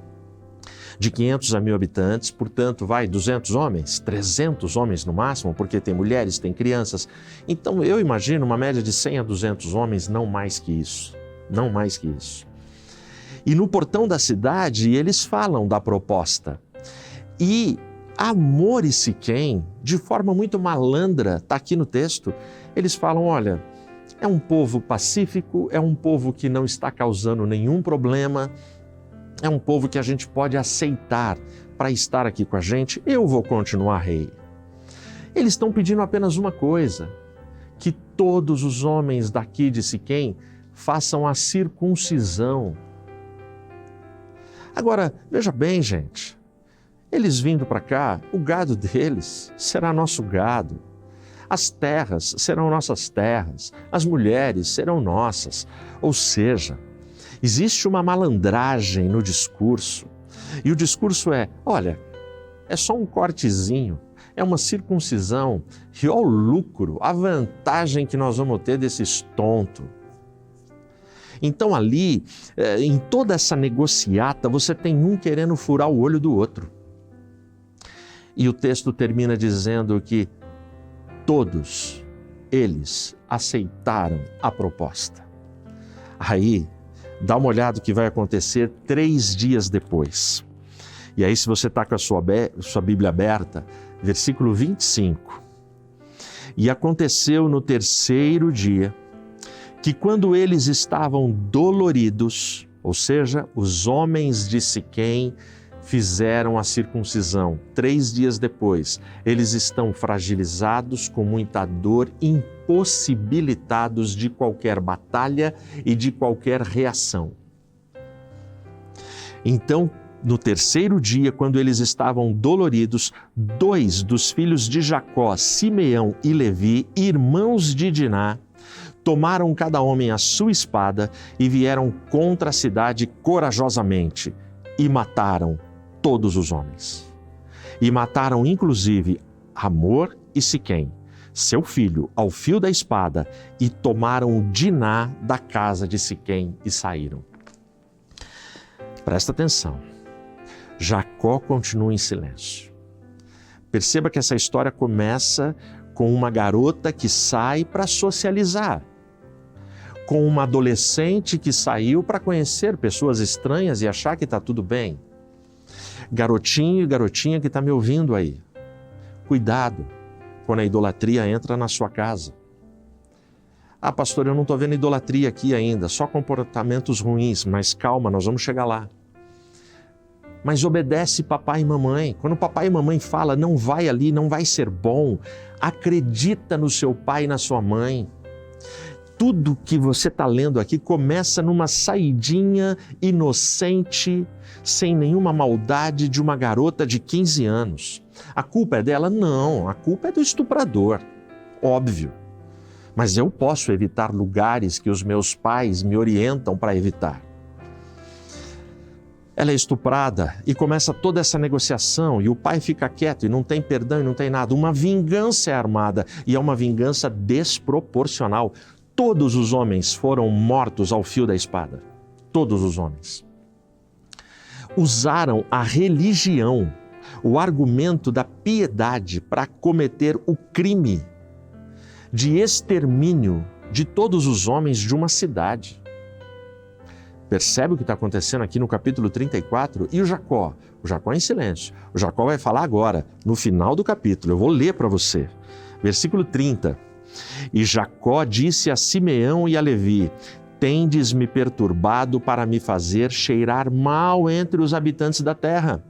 de 500 a 1.000 habitantes, portanto, 200 homens, 300 homens no máximo, porque tem mulheres, tem crianças. Então, eu imagino uma média de 100 a 200 homens, não mais que isso. Não mais que isso. E no portão da cidade, eles falam da proposta. E Amor e Siquém, de forma muito malandra, está aqui no texto, eles falam: olha, é um povo pacífico, é um povo que não está causando nenhum problema, é um povo que a gente pode aceitar para estar aqui com a gente, eu vou continuar rei. Eles estão pedindo apenas uma coisa: que todos os homens daqui de Siquém façam a circuncisão. Agora, veja bem, gente, eles vindo para cá, o gado deles será nosso gado, as terras serão nossas terras, as mulheres serão nossas. Ou seja, existe uma malandragem no discurso, e o discurso é: olha, é só um cortezinho, é uma circuncisão, e olha o lucro, a vantagem que nós vamos ter desses tontos. Então ali, em toda essa negociata, você tem um querendo furar o olho do outro. E o texto termina dizendo que todos eles aceitaram a proposta. Aí, dá uma olhada no que vai acontecer 3 dias depois. E aí, se você está com a sua Bíblia aberta, versículo 25. E aconteceu no 3º dia, que quando eles estavam doloridos, ou seja, os homens de Siquém fizeram a circuncisão. 3 dias depois, eles estão fragilizados, com muita dor, impossibilitados de qualquer batalha e de qualquer reação. Então, no 3º dia, quando eles estavam doloridos, 2 dos filhos de Jacó, Simeão e Levi, irmãos de Diná, tomaram cada homem a sua espada e vieram contra a cidade corajosamente e mataram todos os homens. E mataram inclusive Amor e Siquém, seu filho, ao fio da espada, e tomaram Diná da casa de Siquém e saíram. Presta atenção. Jacó continua em silêncio. Perceba que essa história começa com uma garota que sai para socializar, com uma adolescente que saiu para conhecer pessoas estranhas e achar que está tudo bem. Garotinho e garotinha que está me ouvindo aí, cuidado quando a idolatria entra na sua casa. Ah, pastor, eu não estou vendo idolatria aqui ainda, só comportamentos ruins, mas calma, nós vamos chegar lá. Mas obedece papai e mamãe. Quando papai e mamãe falam, não vai ali, não vai ser bom, acredita no seu pai e na sua mãe. Tudo que você está lendo aqui começa numa saidinha inocente, sem nenhuma maldade, de uma garota de 15 anos. A culpa é dela? Não, a culpa é do estuprador, óbvio. Mas eu posso evitar lugares que os meus pais me orientam para evitar. Ela é estuprada e começa toda essa negociação e o pai fica quieto e não tem perdão e não tem nada. Uma vingança é armada e é uma vingança desproporcional. Todos os homens foram mortos ao fio da espada. Todos os homens. Usaram a religião, o argumento da piedade para cometer o crime de extermínio de todos os homens de uma cidade. Percebe o que está acontecendo aqui no capítulo 34? E o Jacó? O Jacó é em silêncio. O Jacó vai falar agora, no final do capítulo. Eu vou ler para você. Versículo 30. E Jacó disse a Simeão e a Levi: tendes me perturbado para me fazer cheirar mal entre os habitantes da terra,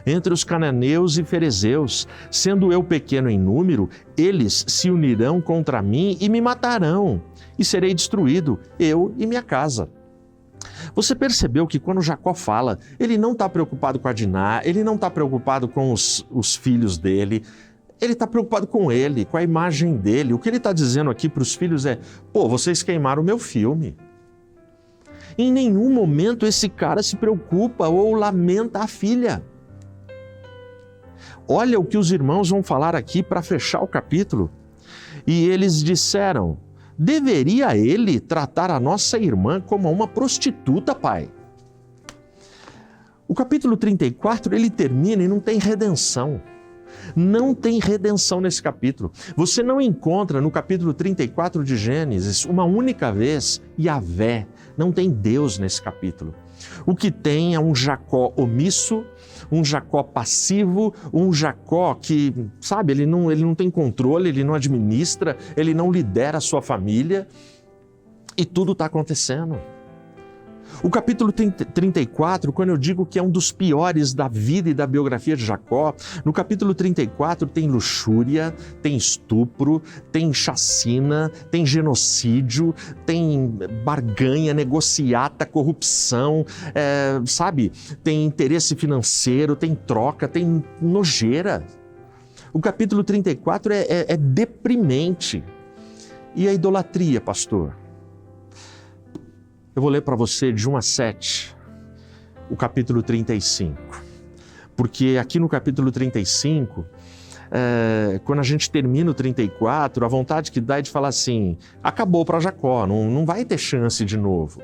entre os cananeus e ferezeus. Sendo eu pequeno em número, eles se unirão contra mim e me matarão, e serei destruído, eu e minha casa. Você percebeu que quando Jacó fala, ele não está preocupado com a Diná, ele não está preocupado com os filhos dele, ele está preocupado com ele, com a imagem dele. O que ele está dizendo aqui para os filhos é: pô, vocês queimaram o meu filme. Em nenhum momento esse cara se preocupa ou lamenta a filha. Olha o que os irmãos vão falar aqui para fechar o capítulo. E eles disseram: deveria ele tratar a nossa irmã como uma prostituta, pai? O capítulo 34, ele termina e não tem redenção. Não tem redenção nesse capítulo. Você não encontra no capítulo 34 de Gênesis uma única vez Yahvé. Não tem Deus nesse capítulo. O que tem é um Jacó omisso, um Jacó passivo, um Jacó que, sabe, ele não tem controle, ele não administra, ele não lidera a sua família e tudo está acontecendo. O capítulo 34, quando eu digo que é um dos piores da vida e da biografia de Jacó, no capítulo 34 tem luxúria, tem estupro, tem chacina, tem genocídio, tem barganha, negociata, corrupção, sabe? Tem interesse financeiro, tem troca, tem nojeira. O capítulo 34 é deprimente. E a idolatria, pastor? Eu vou ler para você de 1 a 7, o capítulo 35. Porque aqui no capítulo 35, quando a gente termina o 34, a vontade que dá é de falar assim: acabou para Jacó, não vai ter chance de novo.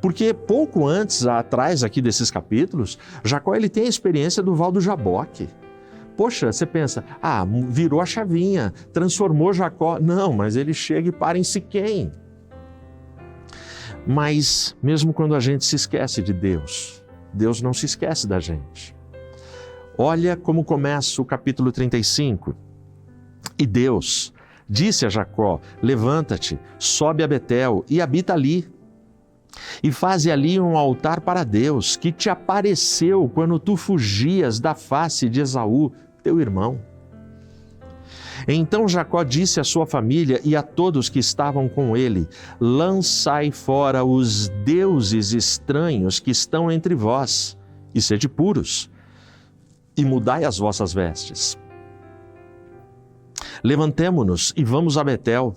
Porque pouco atrás aqui desses capítulos, Jacó ele tem a experiência do Val do Jaboque. Poxa, você pensa, virou a chavinha, transformou Jacó. Não, mas ele chega e para em Siquém. Mas mesmo quando a gente se esquece de Deus, Deus não se esquece da gente. Olha como começa o capítulo 35. E Deus disse a Jacó: levanta-te, sobe a Betel e habita ali. E faze ali um altar para Deus, que te apareceu quando tu fugias da face de Esaú, teu irmão. Então Jacó disse à sua família e a todos que estavam com ele: lançai fora os deuses estranhos que estão entre vós, e sede puros, e mudai as vossas vestes. Levantemo-nos e vamos a Betel,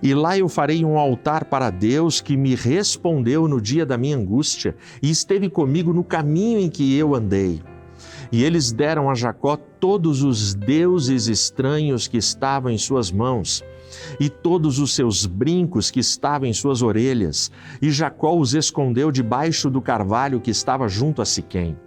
e lá eu farei um altar para Deus, que me respondeu no dia da minha angústia, e esteve comigo no caminho em que eu andei. E eles deram a Jacó todos os deuses estranhos que estavam em suas mãos, e todos os seus brincos que estavam em suas orelhas, e Jacó os escondeu debaixo do carvalho que estava junto a Siquém.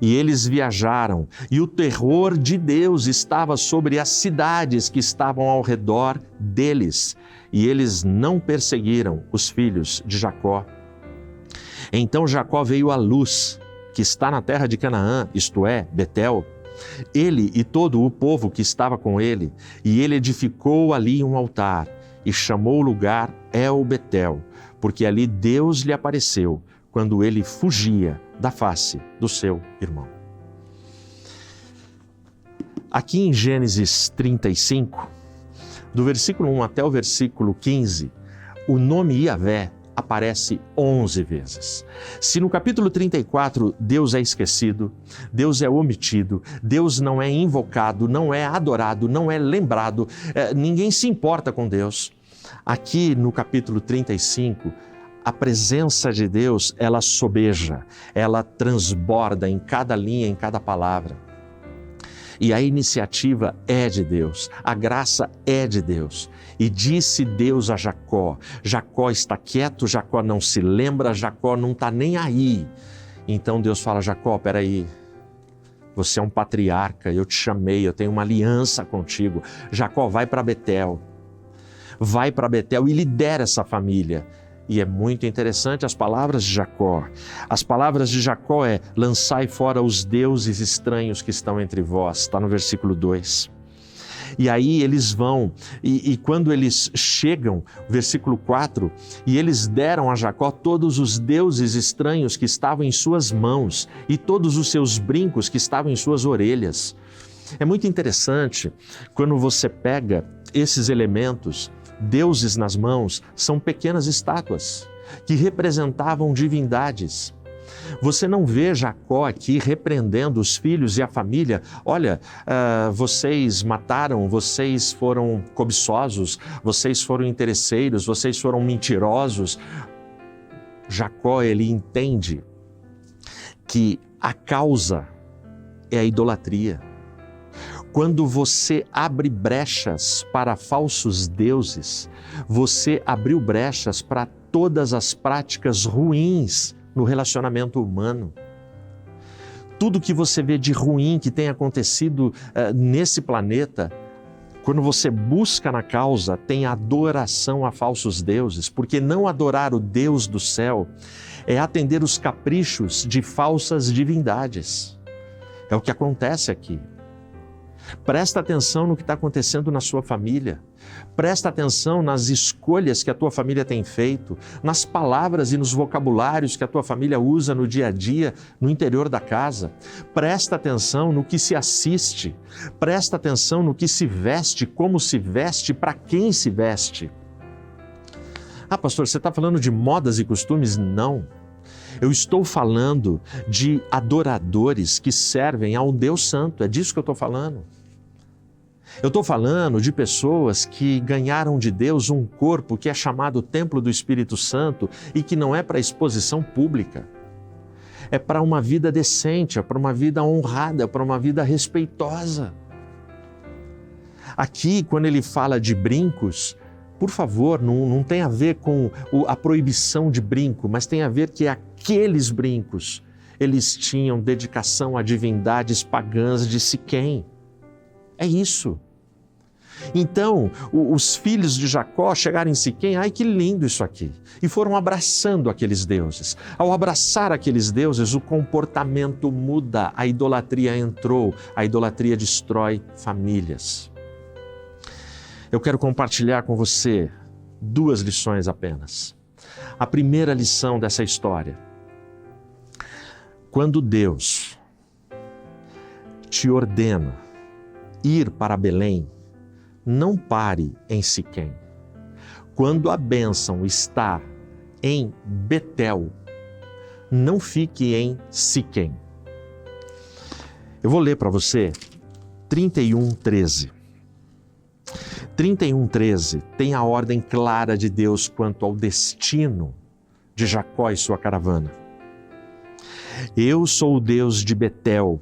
E eles viajaram, e o terror de Deus estava sobre as cidades que estavam ao redor deles, e eles não perseguiram os filhos de Jacó. Então Jacó veio à Luz, que está na terra de Canaã, isto é, Betel, ele e todo o povo que estava com ele, e ele edificou ali um altar, e chamou o lugar El-Betel, porque ali Deus lhe apareceu, quando ele fugia da face do seu irmão. Aqui em Gênesis 35, do versículo 1 até o versículo 15, o nome Yahvé aparece 11 vezes. Se no capítulo 34 Deus é esquecido, Deus é omitido, Deus não é invocado, não é adorado, não é lembrado, ninguém se importa com Deus, aqui no capítulo 35, a presença de Deus, ela sobeja, ela transborda em cada linha, em cada palavra. E a iniciativa é de Deus, a graça é de Deus. E disse Deus a Jacó, Jacó está quieto, Jacó não se lembra, Jacó não está nem aí. Então Deus fala, Jacó, peraí, você é um patriarca, eu te chamei, eu tenho uma aliança contigo. Jacó, vai para Betel e lidera essa família. E é muito interessante as palavras de Jacó. As palavras de Jacó é, lançai fora os deuses estranhos que estão entre vós, está no versículo 2. E aí eles vão, e quando eles chegam, versículo 4, e eles deram a Jacó todos os deuses estranhos que estavam em suas mãos e todos os seus brincos que estavam em suas orelhas. É muito interessante quando você pega esses elementos, deuses nas mãos, são pequenas estátuas que representavam divindades. Você não vê Jacó aqui repreendendo os filhos e a família. Olha, vocês mataram, vocês foram cobiçosos, vocês foram interesseiros, vocês foram mentirosos. Jacó, ele entende que a causa é a idolatria. Quando você abre brechas para falsos deuses, você abriu brechas para todas as práticas ruins no relacionamento humano. Tudo que você vê de ruim que tem acontecido nesse planeta, quando você busca na causa, tem adoração a falsos deuses, porque não adorar o Deus do céu é atender os caprichos de falsas divindades. É o que acontece aqui. Presta atenção no que está acontecendo na sua família. Presta atenção nas escolhas que a tua família tem feito, nas palavras e nos vocabulários que a tua família usa no dia a dia, no interior da casa. Presta atenção no que se assiste. Presta atenção no que se veste, como se veste, para quem se veste. Ah, pastor, você está falando de modas e costumes? Não. Eu estou falando de adoradores que servem a um Deus santo. É disso que eu estou falando. Eu estou falando de pessoas que ganharam de Deus um corpo que é chamado Templo do Espírito Santo e que não é para exposição pública. É para uma vida decente, é para uma vida honrada, é para uma vida respeitosa. Aqui, quando ele fala de brincos, por favor, não tem a ver com a proibição de brinco, mas tem a ver que aqueles brincos, eles tinham dedicação a divindades pagãs de Siquém. É isso. Então, os filhos de Jacó chegaram em Siquém, ai que lindo isso aqui, e foram abraçando aqueles deuses. Ao abraçar aqueles deuses, o comportamento muda, a idolatria entrou, a idolatria destrói famílias. Eu quero compartilhar com você 2 lições apenas. A primeira lição dessa história: quando Deus te ordena ir para Belém, não pare em Siquém. Quando a bênção está em Betel, não fique em Siquém. Eu vou ler para você 31:13. 31:13 tem a ordem clara de Deus quanto ao destino de Jacó e sua caravana. Eu sou o Deus de Betel,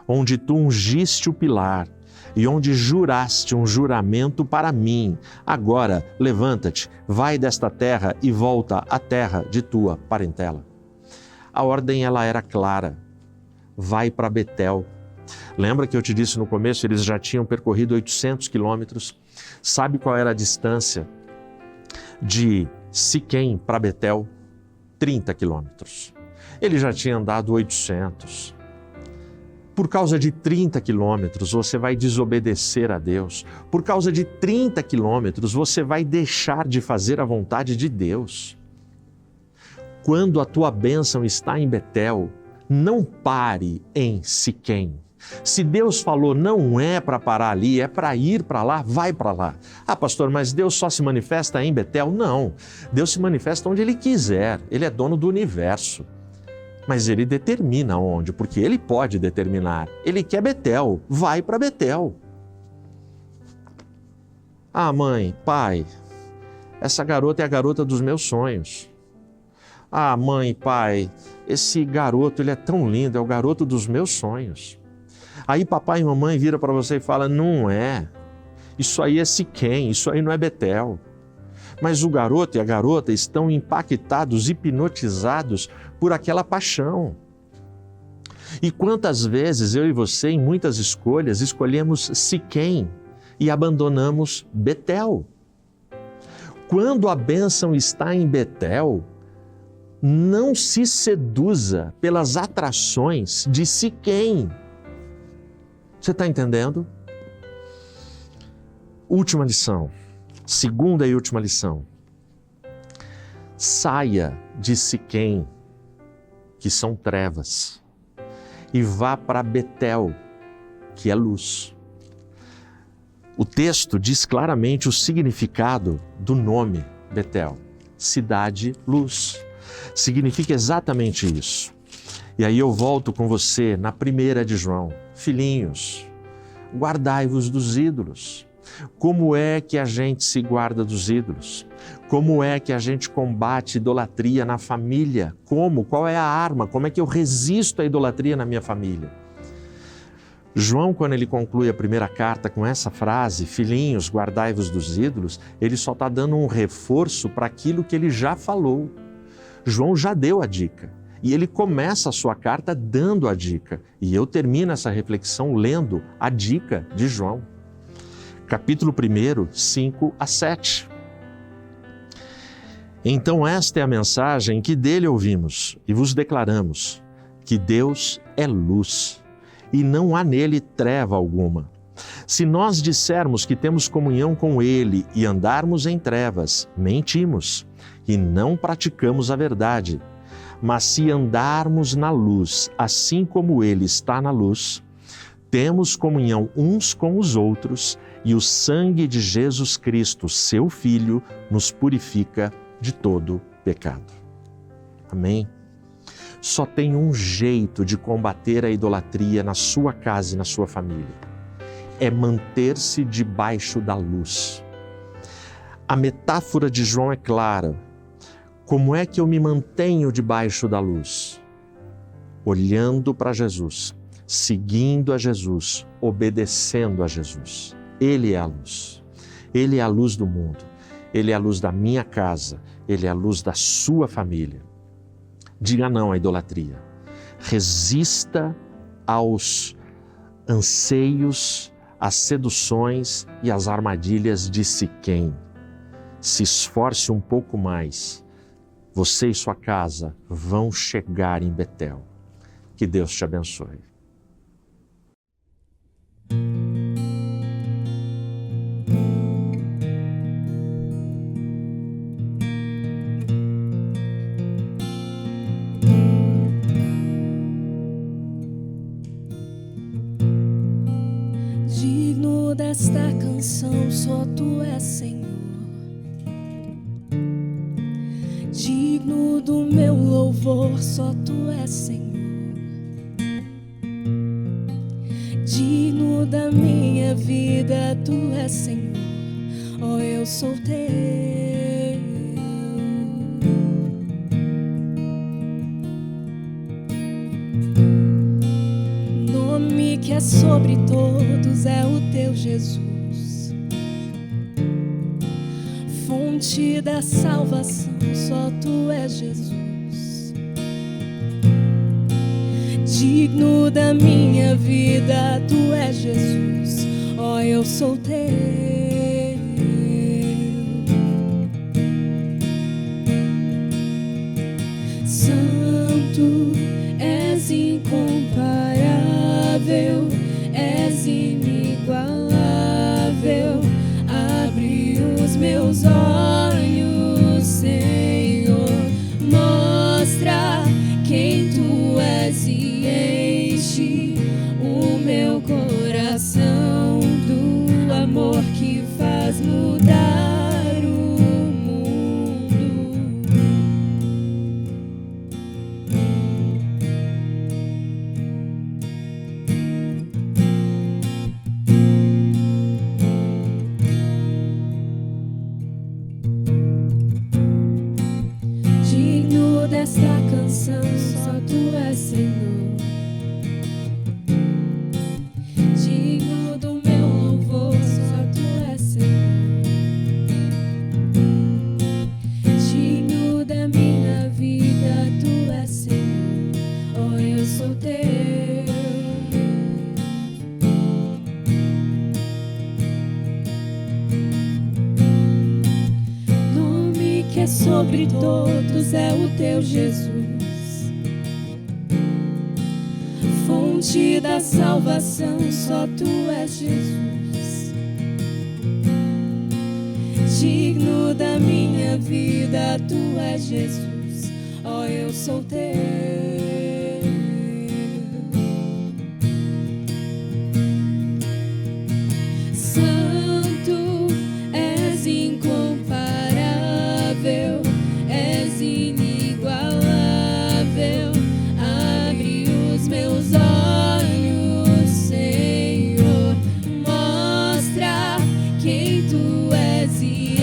onde tu ungiste o pilar, e onde juraste um juramento para mim. Agora, levanta-te, vai desta terra e volta à terra de tua parentela. A ordem ela era clara. Vai para Betel. Lembra que eu te disse no começo, eles já tinham percorrido 800 quilômetros. Sabe qual era a distância de Siquém para Betel? 30 quilômetros. Ele já tinha andado 800. Por causa de 30 quilômetros, você vai desobedecer a Deus. Por causa de 30 quilômetros, você vai deixar de fazer a vontade de Deus. Quando a tua bênção está em Betel, não pare em Siquém. Se Deus falou não é para parar ali, é para ir para lá, vai para lá. Ah, pastor, mas Deus só se manifesta em Betel? Não. Deus se manifesta onde Ele quiser. Ele é dono do universo. Mas Ele determina onde, porque Ele pode determinar. Ele quer Betel, vai para Betel. Ah, mãe, pai, essa garota é a garota dos meus sonhos. Ah, mãe, pai, esse garoto, ele é tão lindo, é o garoto dos meus sonhos. Aí papai e mamãe viram para você e falam, não é, isso aí é Siquém, isso aí não é Betel. Mas o garoto e a garota estão impactados, hipnotizados por aquela paixão. E quantas vezes eu e você, em muitas escolhas, escolhemos Siquém e abandonamos Betel. Quando a bênção está em Betel, não se seduza pelas atrações de Siquém. Você está entendendo? Última lição, segunda e última lição. Saia de Siquém, que são trevas, e vá para Betel, que é luz. O texto diz claramente o significado do nome Betel, cidade-luz. Significa exatamente isso. E aí eu volto com você na 1 de João. Filhinhos, guardai-vos dos ídolos. Como é que a gente se guarda dos ídolos? Como é que a gente combate idolatria na família? Como? Qual é a arma? Como é que eu resisto à idolatria na minha família? João, quando ele conclui a primeira carta com essa frase, filhinhos, guardai-vos dos ídolos, ele só está dando um reforço para aquilo que ele já falou. João já deu a dica. E ele começa a sua carta dando a dica. E eu termino essa reflexão lendo a dica de João. Capítulo 1, 5 a 7. Então esta é a mensagem que dele ouvimos e vos declaramos, que Deus é luz e não há nele treva alguma. Se nós dissermos que temos comunhão com ele e andarmos em trevas, mentimos e não praticamos a verdade. Mas se andarmos na luz, assim como Ele está na luz, temos comunhão uns com os outros e o sangue de Jesus Cristo, seu Filho, nos purifica de todo pecado. Amém? Só tem um jeito de combater a idolatria na sua casa e na sua família. É manter-se debaixo da luz. A metáfora de João é clara. Como é que eu me mantenho debaixo da luz? Olhando para Jesus, seguindo a Jesus, obedecendo a Jesus. Ele é a luz. Ele é a luz do mundo. Ele é a luz da minha casa. Ele é a luz da sua família. Diga não à idolatria. Resista aos anseios, às seduções e às armadilhas de Siquém. Se esforce um pouco mais. Você e sua casa vão chegar em Betel. Que Deus te abençoe. Digno desta canção, só tu és Senhor. Digno do meu louvor, só tu és Senhor. Digno da minha vida, tu és Senhor. Oh, eu sou teu. nome que é sobre todos é o teu Jesus. Fonte da salvação, só tu és Jesus. Digno da minha vida, tu és Jesus. Ó, eu sou teu. Santo, és incomparável, és inigualável. Abre os meus olhos, Senhor, mostra quem tu és e enche o meu coração do amor que faz mudar o mundo. Digno desta canção, só tu és, Senhor. Digno do meu louvor, só tu és, Senhor. Digno da minha vida, tu és, Senhor. Oh, eu sou teu. Nome que é sobre todos é o teu Jesus. Fonte da salvação, só tu és Jesus. Digno da minha vida, tu és Jesus. Ó, eu sou teu. Santo, és incomparável, és inigualável. Abre os meus olhos, Senhor, mostra quem tu és e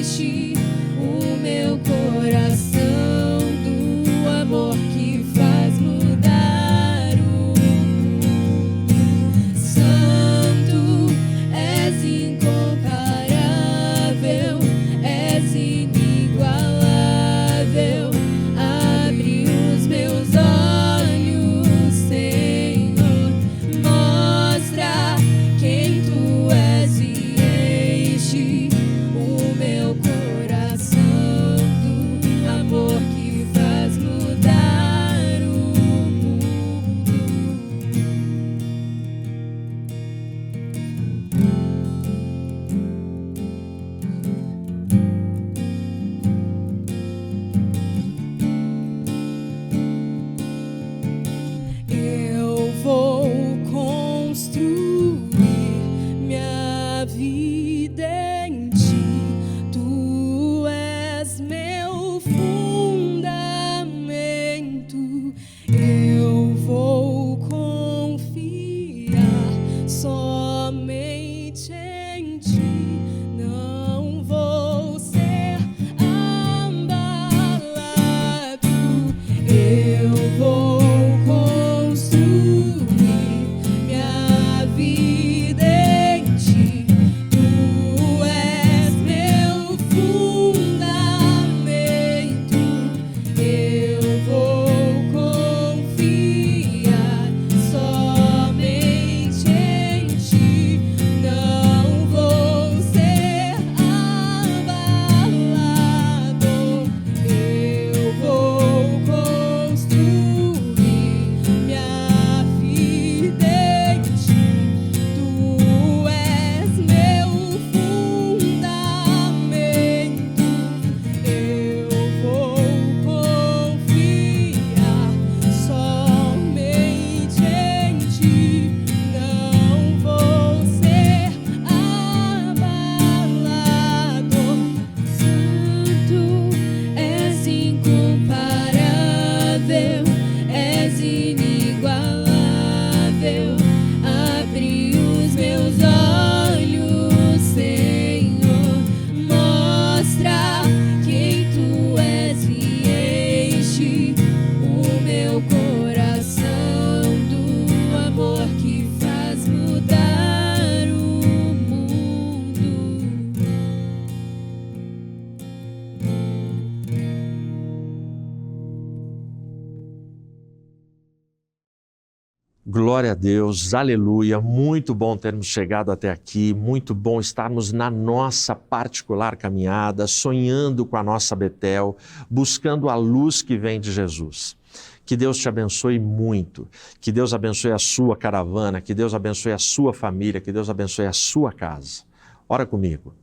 enche o meu coração do amor que faz Glória a Deus, aleluia, muito bom termos chegado até aqui, muito bom estarmos na nossa particular caminhada, sonhando com a nossa Betel, buscando a luz que vem de Jesus. Que Deus te abençoe muito, que Deus abençoe a sua caravana, que Deus abençoe a sua família, que Deus abençoe a sua casa. Ora comigo.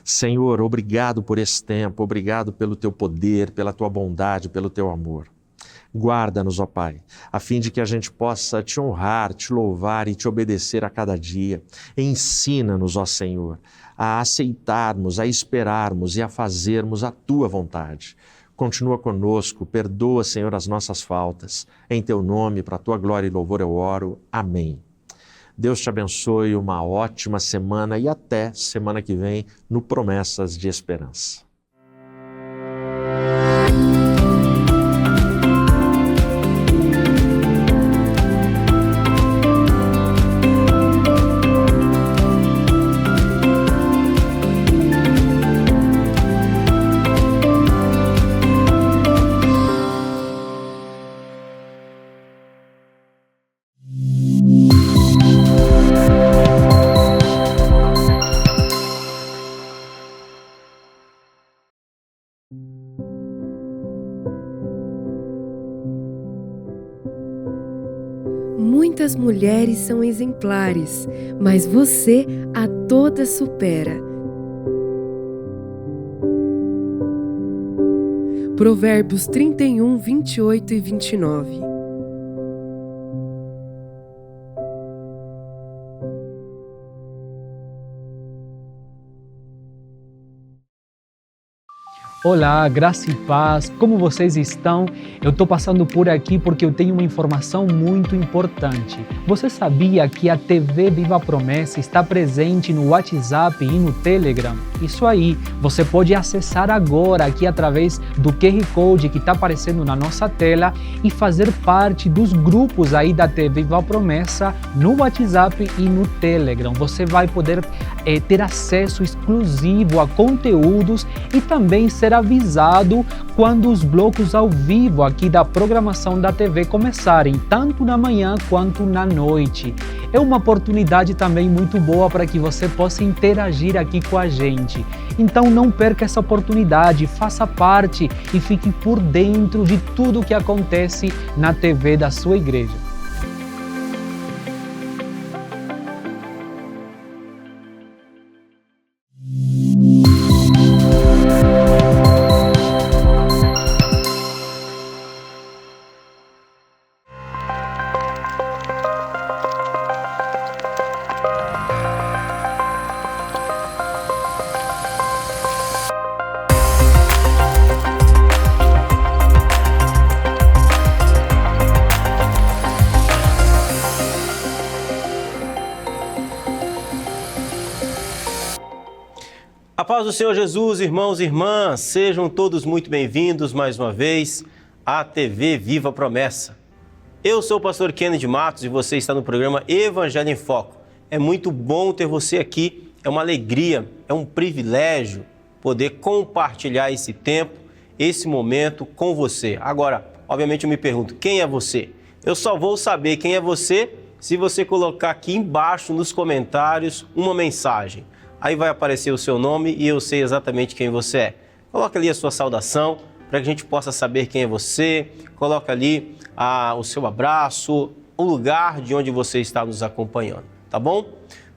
Senhor, obrigado por esse tempo, obrigado pelo teu poder, pela tua bondade, pelo teu amor. Guarda-nos, ó Pai, a fim de que a gente possa te honrar, te louvar e te obedecer a cada dia. Ensina-nos, ó Senhor, a aceitarmos, a esperarmos e a fazermos a tua vontade. Continua conosco, perdoa, Senhor, as nossas faltas. Em teu nome, para a tua glória e louvor eu oro. Amém. Deus te abençoe, uma ótima semana e até semana que vem no Promessas de Esperança. Muitas mulheres são exemplares, mas você a todas supera. Provérbios 31, 28 e 29. Olá, graça e paz, como vocês estão? Eu estou passando por aqui porque eu tenho uma informação muito importante. Você sabia que a TV Viva a Promessa está presente no WhatsApp e no Telegram? Isso aí, você pode acessar agora aqui através do QR Code que está aparecendo na nossa tela e fazer parte dos grupos aí da TV Viva a Promessa no WhatsApp e no Telegram. Você vai poder ter acesso exclusivo a conteúdos e também ser avisado quando os blocos ao vivo aqui da programação da TV começarem, tanto na manhã quanto na noite. É uma oportunidade também muito boa para que você possa interagir aqui com a gente. Então não perca essa oportunidade, faça parte e fique por dentro de tudo o que acontece na TV da sua igreja. A paz do Senhor Jesus, irmãos e irmãs, sejam todos muito bem-vindos mais uma vez à TV Viva a Promessa. Eu sou o pastor Kennedy Matos e você está no programa Evangelho em Foco. É muito bom ter você aqui, é uma alegria, é um privilégio poder compartilhar esse tempo, esse momento com você. Agora, obviamente eu me pergunto, quem é você? Eu só vou saber quem é você se você colocar aqui embaixo nos comentários uma mensagem. Aí vai aparecer o seu nome e eu sei exatamente quem você é. Coloca ali a sua saudação para que a gente possa saber quem é você. Coloca ali o seu abraço, o lugar de onde você está nos acompanhando, tá bom?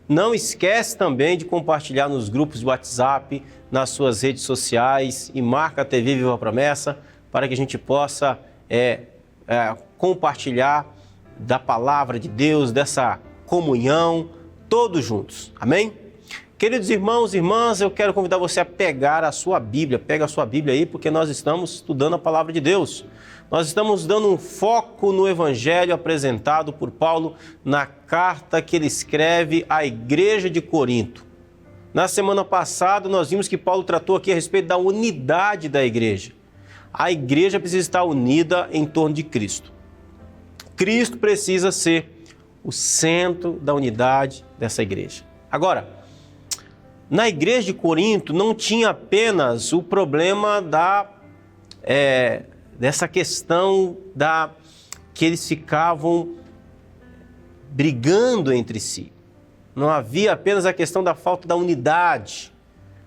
Não esquece também de compartilhar nos grupos de WhatsApp, nas suas redes sociais e marca a TV Viva a Promessa para que a gente possa compartilhar da palavra de Deus, dessa comunhão, todos juntos. Amém? Queridos irmãos e irmãs, eu quero convidar você a pegar a sua Bíblia. Pega a sua Bíblia aí, porque nós estamos estudando a Palavra de Deus. Nós estamos dando um foco no Evangelho apresentado por Paulo na carta que ele escreve à Igreja de Corinto. Na semana passada, nós vimos que Paulo tratou aqui a respeito da unidade da igreja. A igreja precisa estar unida em torno de Cristo. Cristo precisa ser o centro da unidade dessa igreja. Agora, na igreja de Corinto não tinha apenas o problema dessa questão que eles ficavam brigando entre si. Não havia apenas a questão da falta da unidade.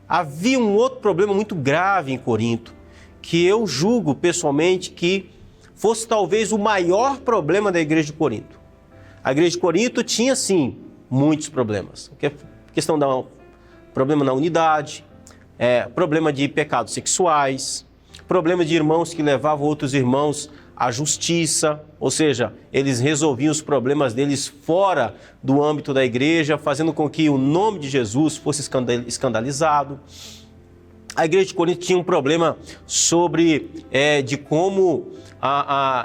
Havia um outro problema muito grave em Corinto, que eu julgo pessoalmente que fosse talvez o maior problema da igreja de Corinto. A igreja de Corinto tinha, sim, muitos problemas. Questão da problema na unidade, problema de pecados sexuais, problema de irmãos que levavam outros irmãos à justiça, ou seja, eles resolviam os problemas deles fora do âmbito da igreja, fazendo com que o nome de Jesus fosse escandalizado. A igreja de Corinto tinha um problema de como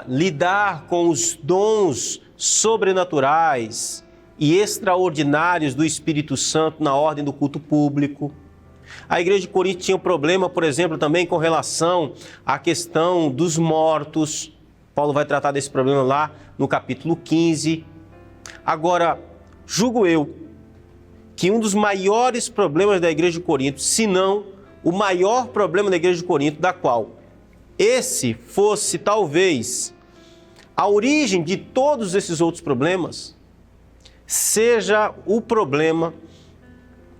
lidar com os dons sobrenaturais e extraordinários do Espírito Santo na ordem do culto público. A igreja de Corinto tinha um problema, por exemplo, também com relação à questão dos mortos. Paulo vai tratar desse problema lá no capítulo 15. Agora, julgo eu que um dos maiores problemas da igreja de Corinto, se não o maior problema da igreja de Corinto, da qual esse fosse talvez a origem de todos esses outros problemas, seja o problema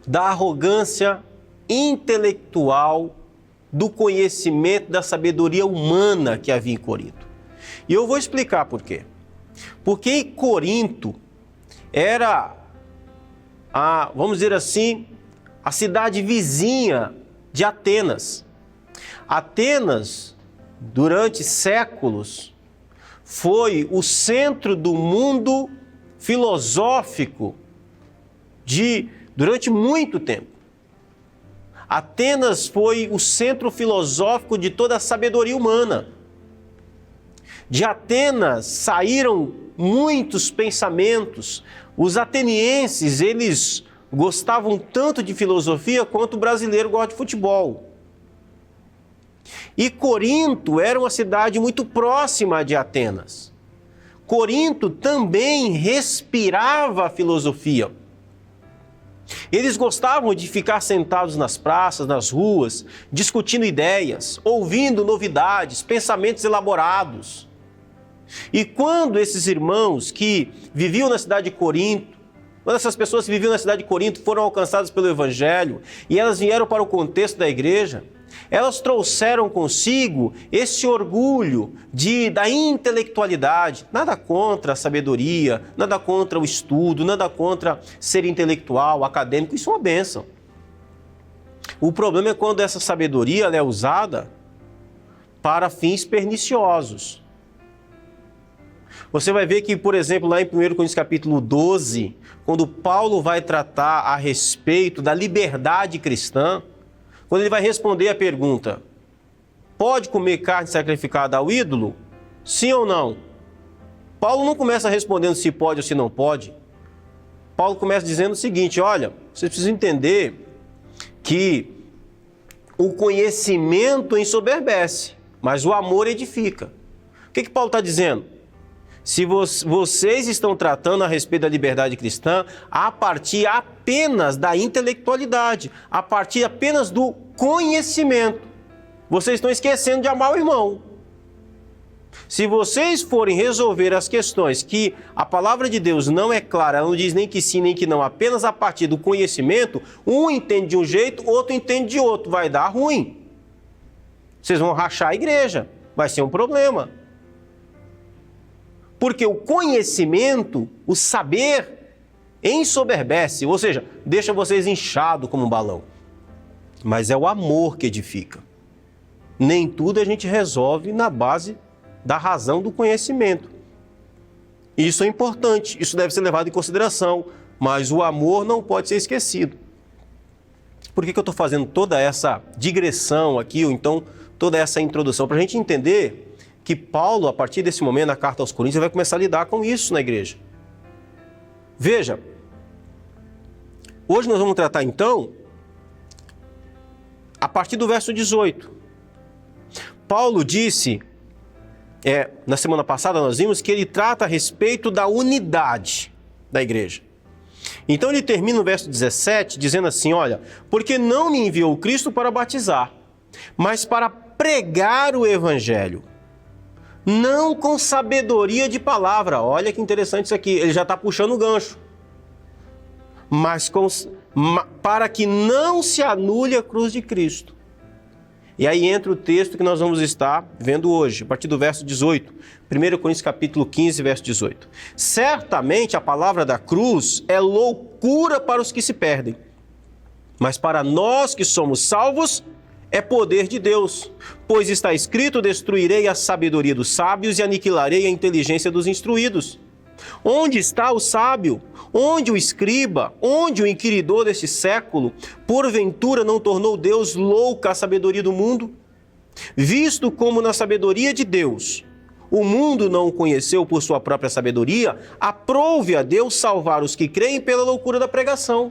da arrogância intelectual, do conhecimento, da sabedoria humana que havia em Corinto. E eu vou explicar por quê. Porque Corinto era, vamos dizer assim, a cidade vizinha de Atenas. Atenas, durante séculos, foi o centro do mundo filosófico durante muito tempo. Atenas foi o centro filosófico de toda a sabedoria humana. De Atenas saíram muitos pensamentos. Os atenienses, eles gostavam tanto de filosofia quanto o brasileiro gosta de futebol. E Corinto era uma cidade muito próxima de Atenas. Corinto também respirava a filosofia. Eles gostavam de ficar sentados nas praças, nas ruas, discutindo ideias, ouvindo novidades, pensamentos elaborados. E quando esses irmãos que viviam na cidade de Corinto, quando essas pessoas que viviam na cidade de Corinto foram alcançadas pelo Evangelho e elas vieram para o contexto da igreja, elas trouxeram consigo esse orgulho da intelectualidade. Nada contra a sabedoria, nada contra o estudo, nada contra ser intelectual, acadêmico, isso é uma bênção. O problema é quando essa sabedoria é usada para fins perniciosos. Você vai ver que, por exemplo, lá em 1 Coríntios capítulo 12, quando Paulo vai tratar a respeito da liberdade cristã, quando ele vai responder a pergunta, pode comer carne sacrificada ao ídolo? Sim ou não? Paulo não começa respondendo se pode ou se não pode. Paulo começa dizendo o seguinte, olha, vocês precisam entender que o conhecimento ensoberbece, mas o amor edifica. O que Paulo está dizendo? Se vocês estão tratando a respeito da liberdade cristã a partir apenas da intelectualidade, a partir apenas do conhecimento, vocês estão esquecendo de amar o irmão. Se vocês forem resolver as questões que a palavra de Deus não é clara, ela não diz nem que sim nem que não, apenas a partir do conhecimento, um entende de um jeito, outro entende de outro, vai dar ruim. Vocês vão rachar a igreja, vai ser um problema. Porque o conhecimento, o saber, ensoberbece, ou seja, deixa vocês inchados como um balão. Mas é o amor que edifica. Nem tudo a gente resolve na base da razão do conhecimento. Isso é importante, isso deve ser levado em consideração, mas o amor não pode ser esquecido. Por que eu estou fazendo toda essa digressão aqui, ou então toda essa introdução? Para a gente entender que Paulo, a partir desse momento, na carta aos Coríntios, vai começar a lidar com isso na igreja. Veja, hoje nós vamos tratar então, a partir do verso 18. Paulo disse, na semana passada nós vimos que ele trata a respeito da unidade da igreja. Então ele termina no verso 17 dizendo assim, olha, porque não me enviou Cristo para batizar, mas para pregar o evangelho, Não com sabedoria de palavra. Olha que interessante isso aqui. Ele já está puxando o gancho. Mas para que não se anule a cruz de Cristo. E aí entra o texto que nós vamos estar vendo hoje, a partir do verso 18. 1 Coríntios capítulo 15, verso 18. Certamente a palavra da cruz é loucura para os que se perdem. Mas para nós que somos salvos, é poder de Deus. Pois está escrito, destruirei a sabedoria dos sábios e aniquilarei a inteligência dos instruídos. Onde está o sábio? Onde o escriba? Onde o inquiridor deste século? Porventura não tornou Deus louca a sabedoria do mundo? Visto como na sabedoria de Deus o mundo não o conheceu por sua própria sabedoria, aprove a Deus salvar os que creem pela loucura da pregação.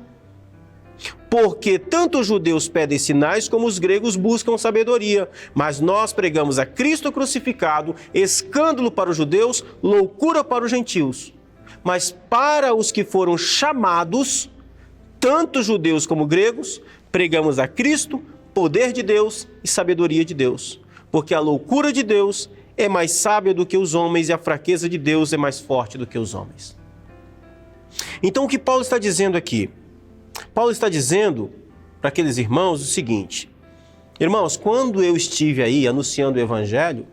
Porque tanto os judeus pedem sinais como os gregos buscam sabedoria. Mas nós pregamos a Cristo crucificado, escândalo para os judeus, loucura para os gentios. Mas para os que foram chamados, tanto judeus como gregos, pregamos a Cristo, poder de Deus e sabedoria de Deus. Porque a loucura de Deus é mais sábia do que os homens e a fraqueza de Deus é mais forte do que os homens. Então o que Paulo está dizendo aqui? Paulo está dizendo para aqueles irmãos o seguinte: irmãos, quando eu estive aí anunciando o Evangelho,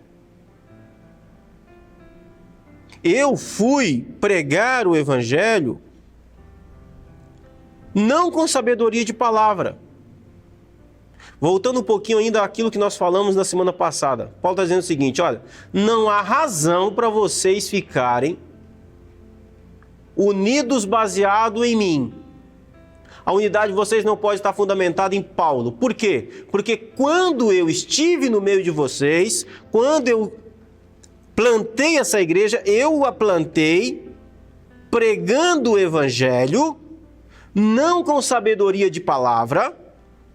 eu fui pregar o Evangelho não com sabedoria de palavra. Voltando um pouquinho ainda àquilo que nós falamos na semana passada, Paulo está dizendo o seguinte: olha, não há razão para vocês ficarem unidos baseado em mim. A unidade de vocês não pode estar fundamentada em Paulo. Por quê? Porque quando eu estive no meio de vocês, quando eu plantei essa igreja, eu a plantei pregando o Evangelho, não com sabedoria de palavra,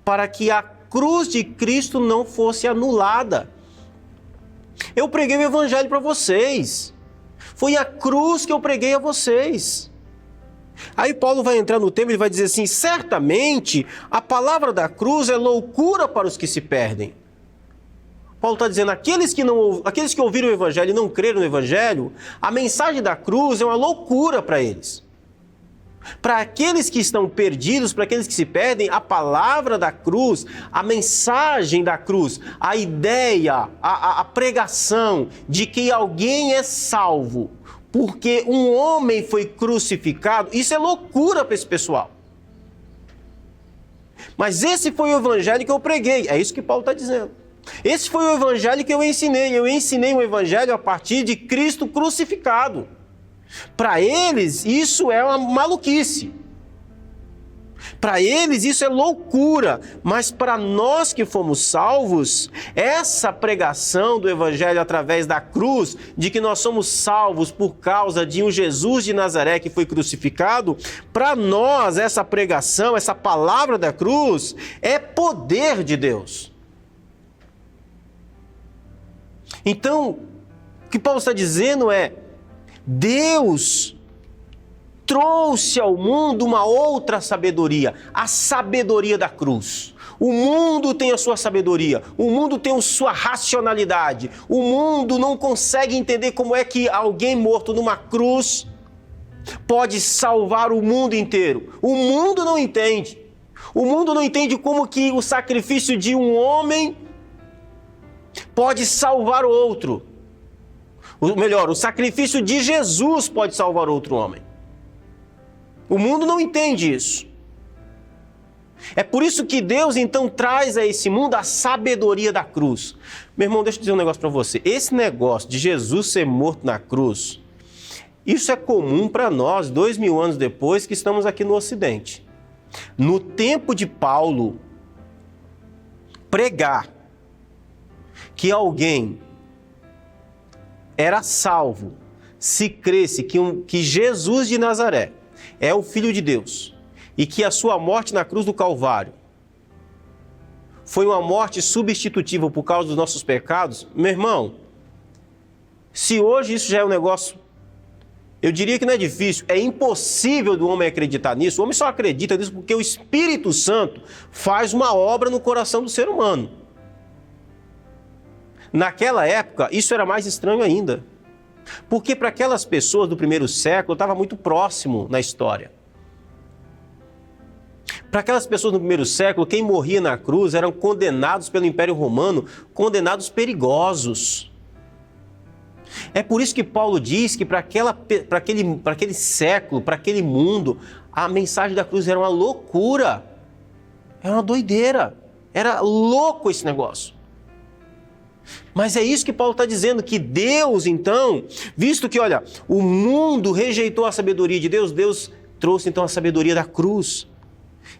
para que a cruz de Cristo não fosse anulada. Eu preguei o Evangelho para vocês. Foi a cruz que eu preguei a vocês. Aí Paulo vai entrar no tema e vai dizer assim: certamente a palavra da cruz é loucura para os que se perdem. Paulo está dizendo, aqueles que ouviram o Evangelho e não creram no Evangelho, a mensagem da cruz é uma loucura para eles. Para aqueles que estão perdidos, para aqueles que se perdem, a palavra da cruz, a mensagem da cruz, a ideia, a pregação de que alguém é salvo porque um homem foi crucificado, isso é loucura para esse pessoal. Mas esse foi o evangelho que eu preguei, é isso que Paulo está dizendo. Esse foi o evangelho que eu ensinei um evangelho a partir de Cristo crucificado. Para eles, isso é uma maluquice. Para eles, isso é loucura. Mas para nós que fomos salvos, essa pregação do evangelho através da cruz, de que nós somos salvos por causa de um Jesus de Nazaré que foi crucificado, para nós essa pregação, essa palavra da cruz, é poder de Deus. Então, o que Paulo está dizendo é, Deus trouxe ao mundo uma outra sabedoria, a sabedoria da cruz. O mundo tem a sua sabedoria, o mundo tem a sua racionalidade, o mundo não consegue entender como é que alguém morto numa cruz pode salvar o mundo inteiro. O mundo não entende. O mundo não entende como que o sacrifício de um homem pode salvar o outro. Ou melhor, o sacrifício de Jesus pode salvar outro homem. O mundo não entende isso. É por isso que Deus então traz a esse mundo a sabedoria da cruz. Meu irmão, deixa eu dizer um negócio para você. Esse negócio de Jesus ser morto na cruz, isso é comum para nós 2000 anos depois que estamos aqui no Ocidente. No tempo de Paulo, pregar que alguém era salvo se cresse que Jesus de Nazaré é o Filho de Deus e que a sua morte na cruz do Calvário foi uma morte substitutiva por causa dos nossos pecados, meu irmão, se hoje isso já é um negócio, eu diria que não é difícil, é impossível do homem acreditar nisso. O homem só acredita nisso porque o Espírito Santo faz uma obra no coração do ser humano. Naquela época, isso era mais estranho ainda. Porque para aquelas pessoas do primeiro século, estava muito próximo na história. Para aquelas pessoas do primeiro século, quem morria na cruz eram condenados pelo Império Romano, condenados perigosos. É por isso que Paulo diz que para aquele século, para aquele mundo, a mensagem da cruz era uma loucura. Era uma doideira. Era louco esse negócio. Mas é isso que Paulo está dizendo, que Deus, então, visto que, olha, o mundo rejeitou a sabedoria de Deus, Deus trouxe, então, a sabedoria da cruz.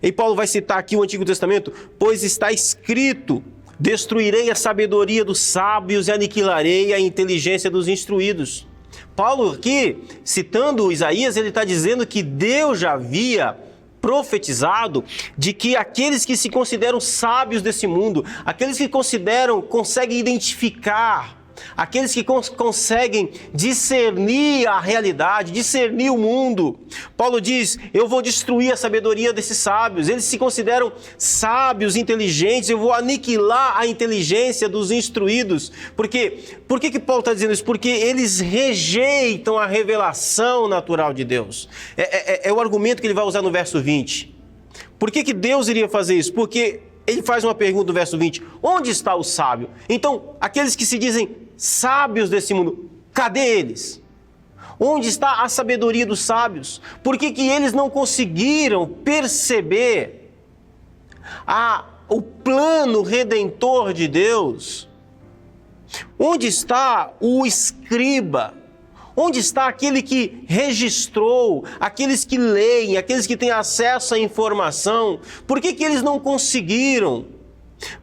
E Paulo vai citar aqui o Antigo Testamento, pois está escrito, destruirei a sabedoria dos sábios e aniquilarei a inteligência dos instruídos. Paulo aqui, citando Isaías, ele está dizendo que Deus já havia profetizado de que aqueles que se consideram sábios desse mundo, aqueles que conseguem identificar, aqueles que conseguem discernir a realidade, discernir o mundo. Paulo diz, eu vou destruir a sabedoria desses sábios. Eles se consideram sábios, inteligentes, eu vou aniquilar a inteligência dos instruídos. Por que Paulo está dizendo isso? Porque eles rejeitam a revelação natural de Deus. É o argumento que ele vai usar no verso 20. Por que Deus iria fazer isso? Porque ele faz uma pergunta no verso 20, onde está o sábio? Então, aqueles que se dizem sábios desse mundo, cadê eles? Onde está a sabedoria dos sábios? Por que eles não conseguiram perceber o plano redentor de Deus? Onde está o escriba? Onde está aquele que registrou, aqueles que leem, aqueles que têm acesso à informação? Por que eles não conseguiram?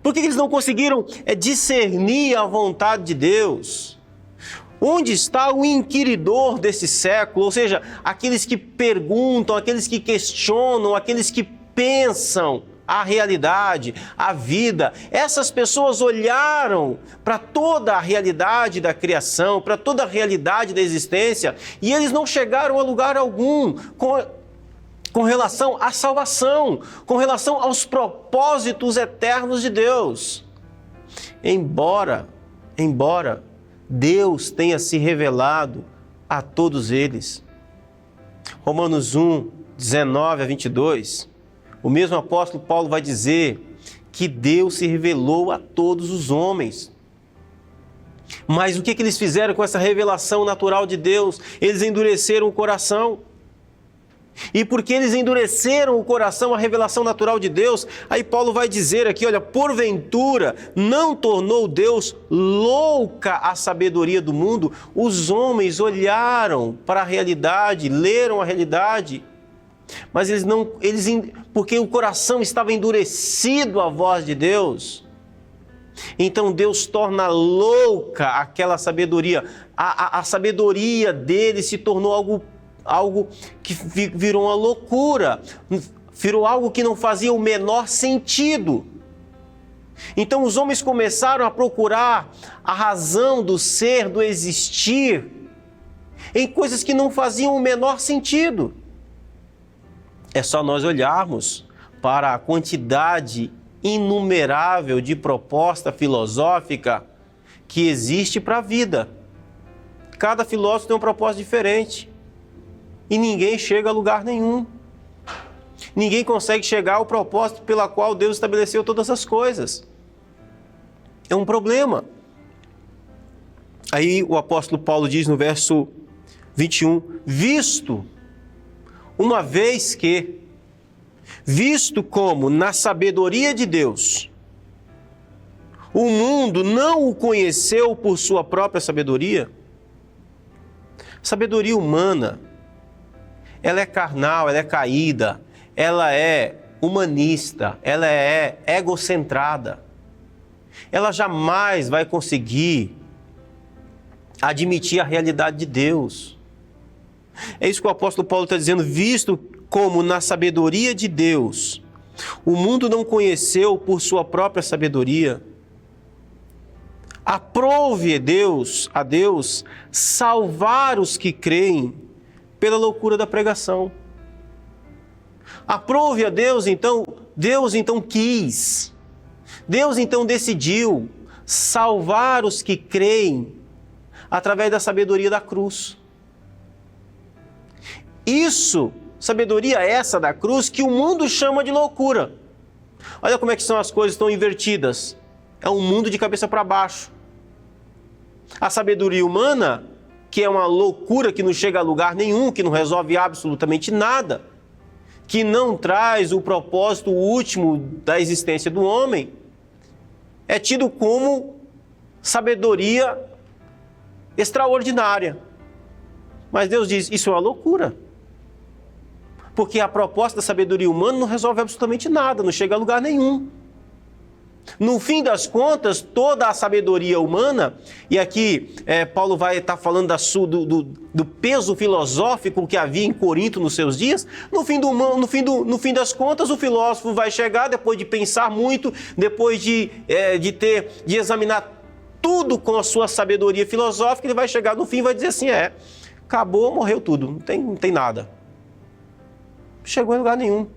Por que eles não conseguiram discernir a vontade de Deus? Onde está o inquiridor desse século? Ou seja, aqueles que perguntam, aqueles que questionam, aqueles que pensam a realidade, a vida. Essas pessoas olharam para toda a realidade da criação, para toda a realidade da existência, e eles não chegaram a lugar algum com relação à salvação, com relação aos propósitos eternos de Deus. Embora Deus tenha se revelado a todos eles. Romanos 1, 19 a 22, o mesmo apóstolo Paulo vai dizer que Deus se revelou a todos os homens. Mas o que eles fizeram com essa revelação natural de Deus? Eles endureceram o coração. E porque eles endureceram o coração, a revelação natural de Deus, aí Paulo vai dizer aqui, olha, porventura não tornou Deus louca a sabedoria do mundo? Os homens olharam para a realidade, leram a realidade, mas porque o coração estava endurecido à voz de Deus. Então Deus torna louca aquela sabedoria. A sabedoria dele se tornou algo que virou uma loucura, virou algo que não fazia o menor sentido. Então os homens começaram a procurar a razão do ser, do existir, em coisas que não faziam o menor sentido. É só nós olharmos para a quantidade inumerável de proposta filosófica que existe para a vida. Cada filósofo tem uma proposta diferente. E ninguém chega a lugar nenhum. Ninguém consegue chegar ao propósito pela qual Deus estabeleceu todas as coisas. É um problema. Aí o apóstolo Paulo diz no verso 21, visto como na sabedoria de Deus, o mundo não o conheceu por sua própria sabedoria. Sabedoria humana, ela é carnal, ela é caída, ela é humanista, ela é egocentrada. Ela jamais vai conseguir admitir a realidade de Deus. É isso que o apóstolo Paulo está dizendo, visto como na sabedoria de Deus, o mundo não conheceu por sua própria sabedoria. Aprove a Deus salvar os que creem pela loucura da pregação. Aprove a Deus então quis, Deus então decidiu salvar os que creem através da sabedoria da cruz. Isso, sabedoria essa da cruz, que o mundo chama de loucura. Olha como é que são as coisas, estão invertidas. É um mundo de cabeça para baixo. A sabedoria humana, que é uma loucura que não chega a lugar nenhum, que não resolve absolutamente nada, que não traz o propósito último da existência do homem, é tido como sabedoria extraordinária. Mas Deus diz, isso é uma loucura. Porque a proposta da sabedoria humana não resolve absolutamente nada, não chega a lugar nenhum. No fim das contas, toda a sabedoria humana, e aqui Paulo vai estar falando do peso filosófico que havia em Corinto nos seus dias, no fim das contas, o filósofo vai chegar, depois de pensar muito, depois de examinar tudo com a sua sabedoria filosófica, ele vai chegar no fim e vai dizer assim, acabou, morreu tudo, não tem nada. Chegou em lugar nenhum.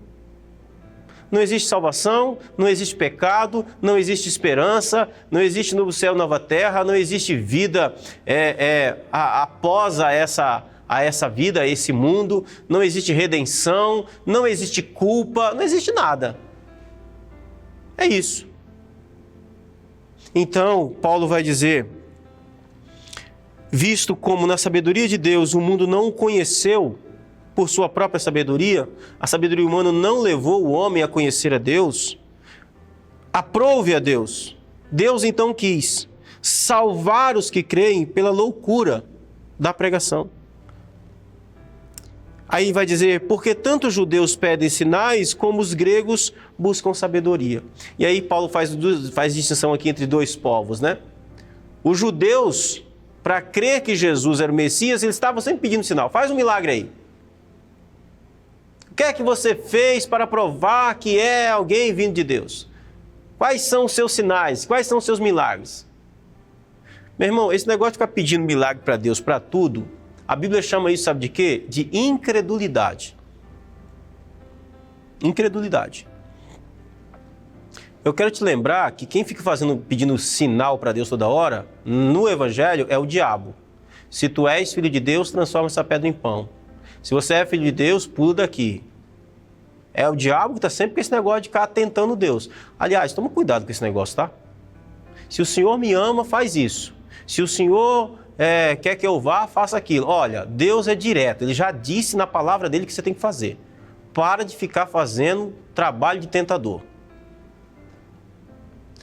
Não existe salvação, não existe pecado, não existe esperança, não existe novo céu, nova terra, não existe vida após a essa vida, a esse mundo, não existe redenção, não existe culpa, não existe nada. É isso. Então, Paulo vai dizer, visto como na sabedoria de Deus o mundo não o conheceu, por sua própria sabedoria, a sabedoria humana não levou o homem a conhecer a Deus, aprove a Deus. Deus então quis salvar os que creem pela loucura da pregação. Aí vai dizer, porque tanto os judeus pedem sinais, como os gregos buscam sabedoria. E aí Paulo faz distinção aqui entre dois povos, né? Os judeus, para crer que Jesus era o Messias, eles estavam sempre pedindo sinal. Faz um milagre aí. O que é que você fez para provar que é alguém vindo de Deus? Quais são os seus sinais? Quais são os seus milagres? Meu irmão, esse negócio de ficar pedindo milagre para Deus, para tudo, a Bíblia chama isso, sabe de quê? De incredulidade. Incredulidade. Eu quero te lembrar que quem fica pedindo sinal para Deus toda hora, no Evangelho, é o diabo. Se tu és filho de Deus, transforma essa pedra em pão. Se você é filho de Deus, pula daqui. É o diabo que está sempre com esse negócio de ficar tentando Deus. Aliás, toma cuidado com esse negócio, tá? Se o Senhor me ama, faz isso. Se o Senhor quer que eu vá, faça aquilo. Olha, Deus é direto. Ele já disse na palavra dele que você tem que fazer. Para de ficar fazendo trabalho de tentador.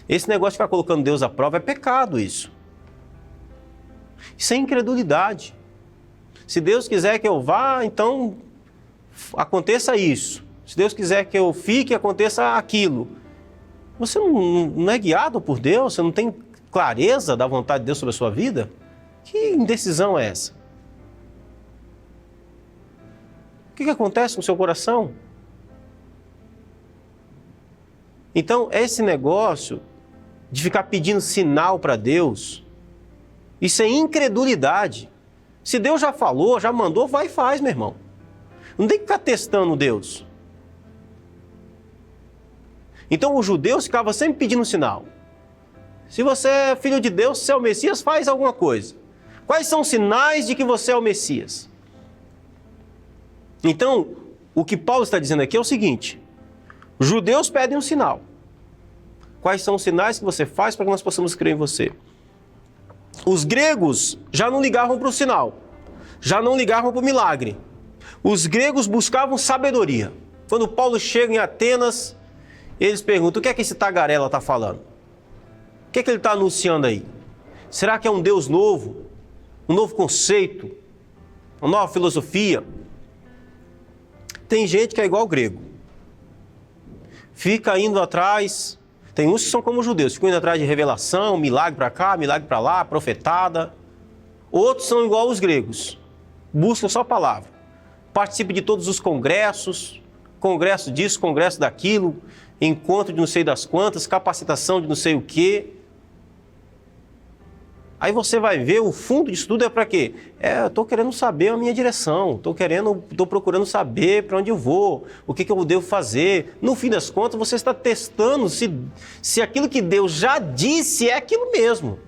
Esse negócio de ficar colocando Deus à prova é pecado isso. Isso é incredulidade. Se Deus quiser que eu vá, então aconteça isso. Se Deus quiser que eu fique, aconteça aquilo. Você não é guiado por Deus? Você não tem clareza da vontade de Deus sobre a sua vida? Que indecisão é essa? O que acontece com o seu coração? Então, esse negócio de ficar pedindo sinal para Deus, isso é incredulidade. Se Deus já falou, já mandou, vai e faz, meu irmão. Não tem que ficar testando Deus. Então os judeus ficavam sempre pedindo um sinal. Se você é filho de Deus, se é o Messias, faz alguma coisa. Quais são os sinais de que você é o Messias? Então, o que Paulo está dizendo aqui é o seguinte. Os judeus pedem um sinal. Quais são os sinais que você faz para que nós possamos crer em você? Os gregos já não ligavam para o sinal, já não ligavam para o milagre. Os gregos buscavam sabedoria. Quando Paulo chega em Atenas, eles perguntam, o que é que esse tagarela está falando? O que é que ele está anunciando aí? Será que é um Deus novo? Um novo conceito? Uma nova filosofia? Tem gente que é igual ao grego. Fica indo atrás. Tem uns que são como os judeus, ficam indo atrás de revelação, milagre para cá, milagre para lá, profetada. Outros são igual aos gregos, buscam só a palavra. Participam de todos os congressos, congresso disso, congresso daquilo, encontro de não sei das quantas, capacitação de não sei o quê. Aí você vai ver, o fundo disso tudo é para quê? Eu estou querendo saber a minha direção, estou procurando saber para onde eu vou, o que eu devo fazer. No fim das contas, você está testando se aquilo que Deus já disse é aquilo mesmo.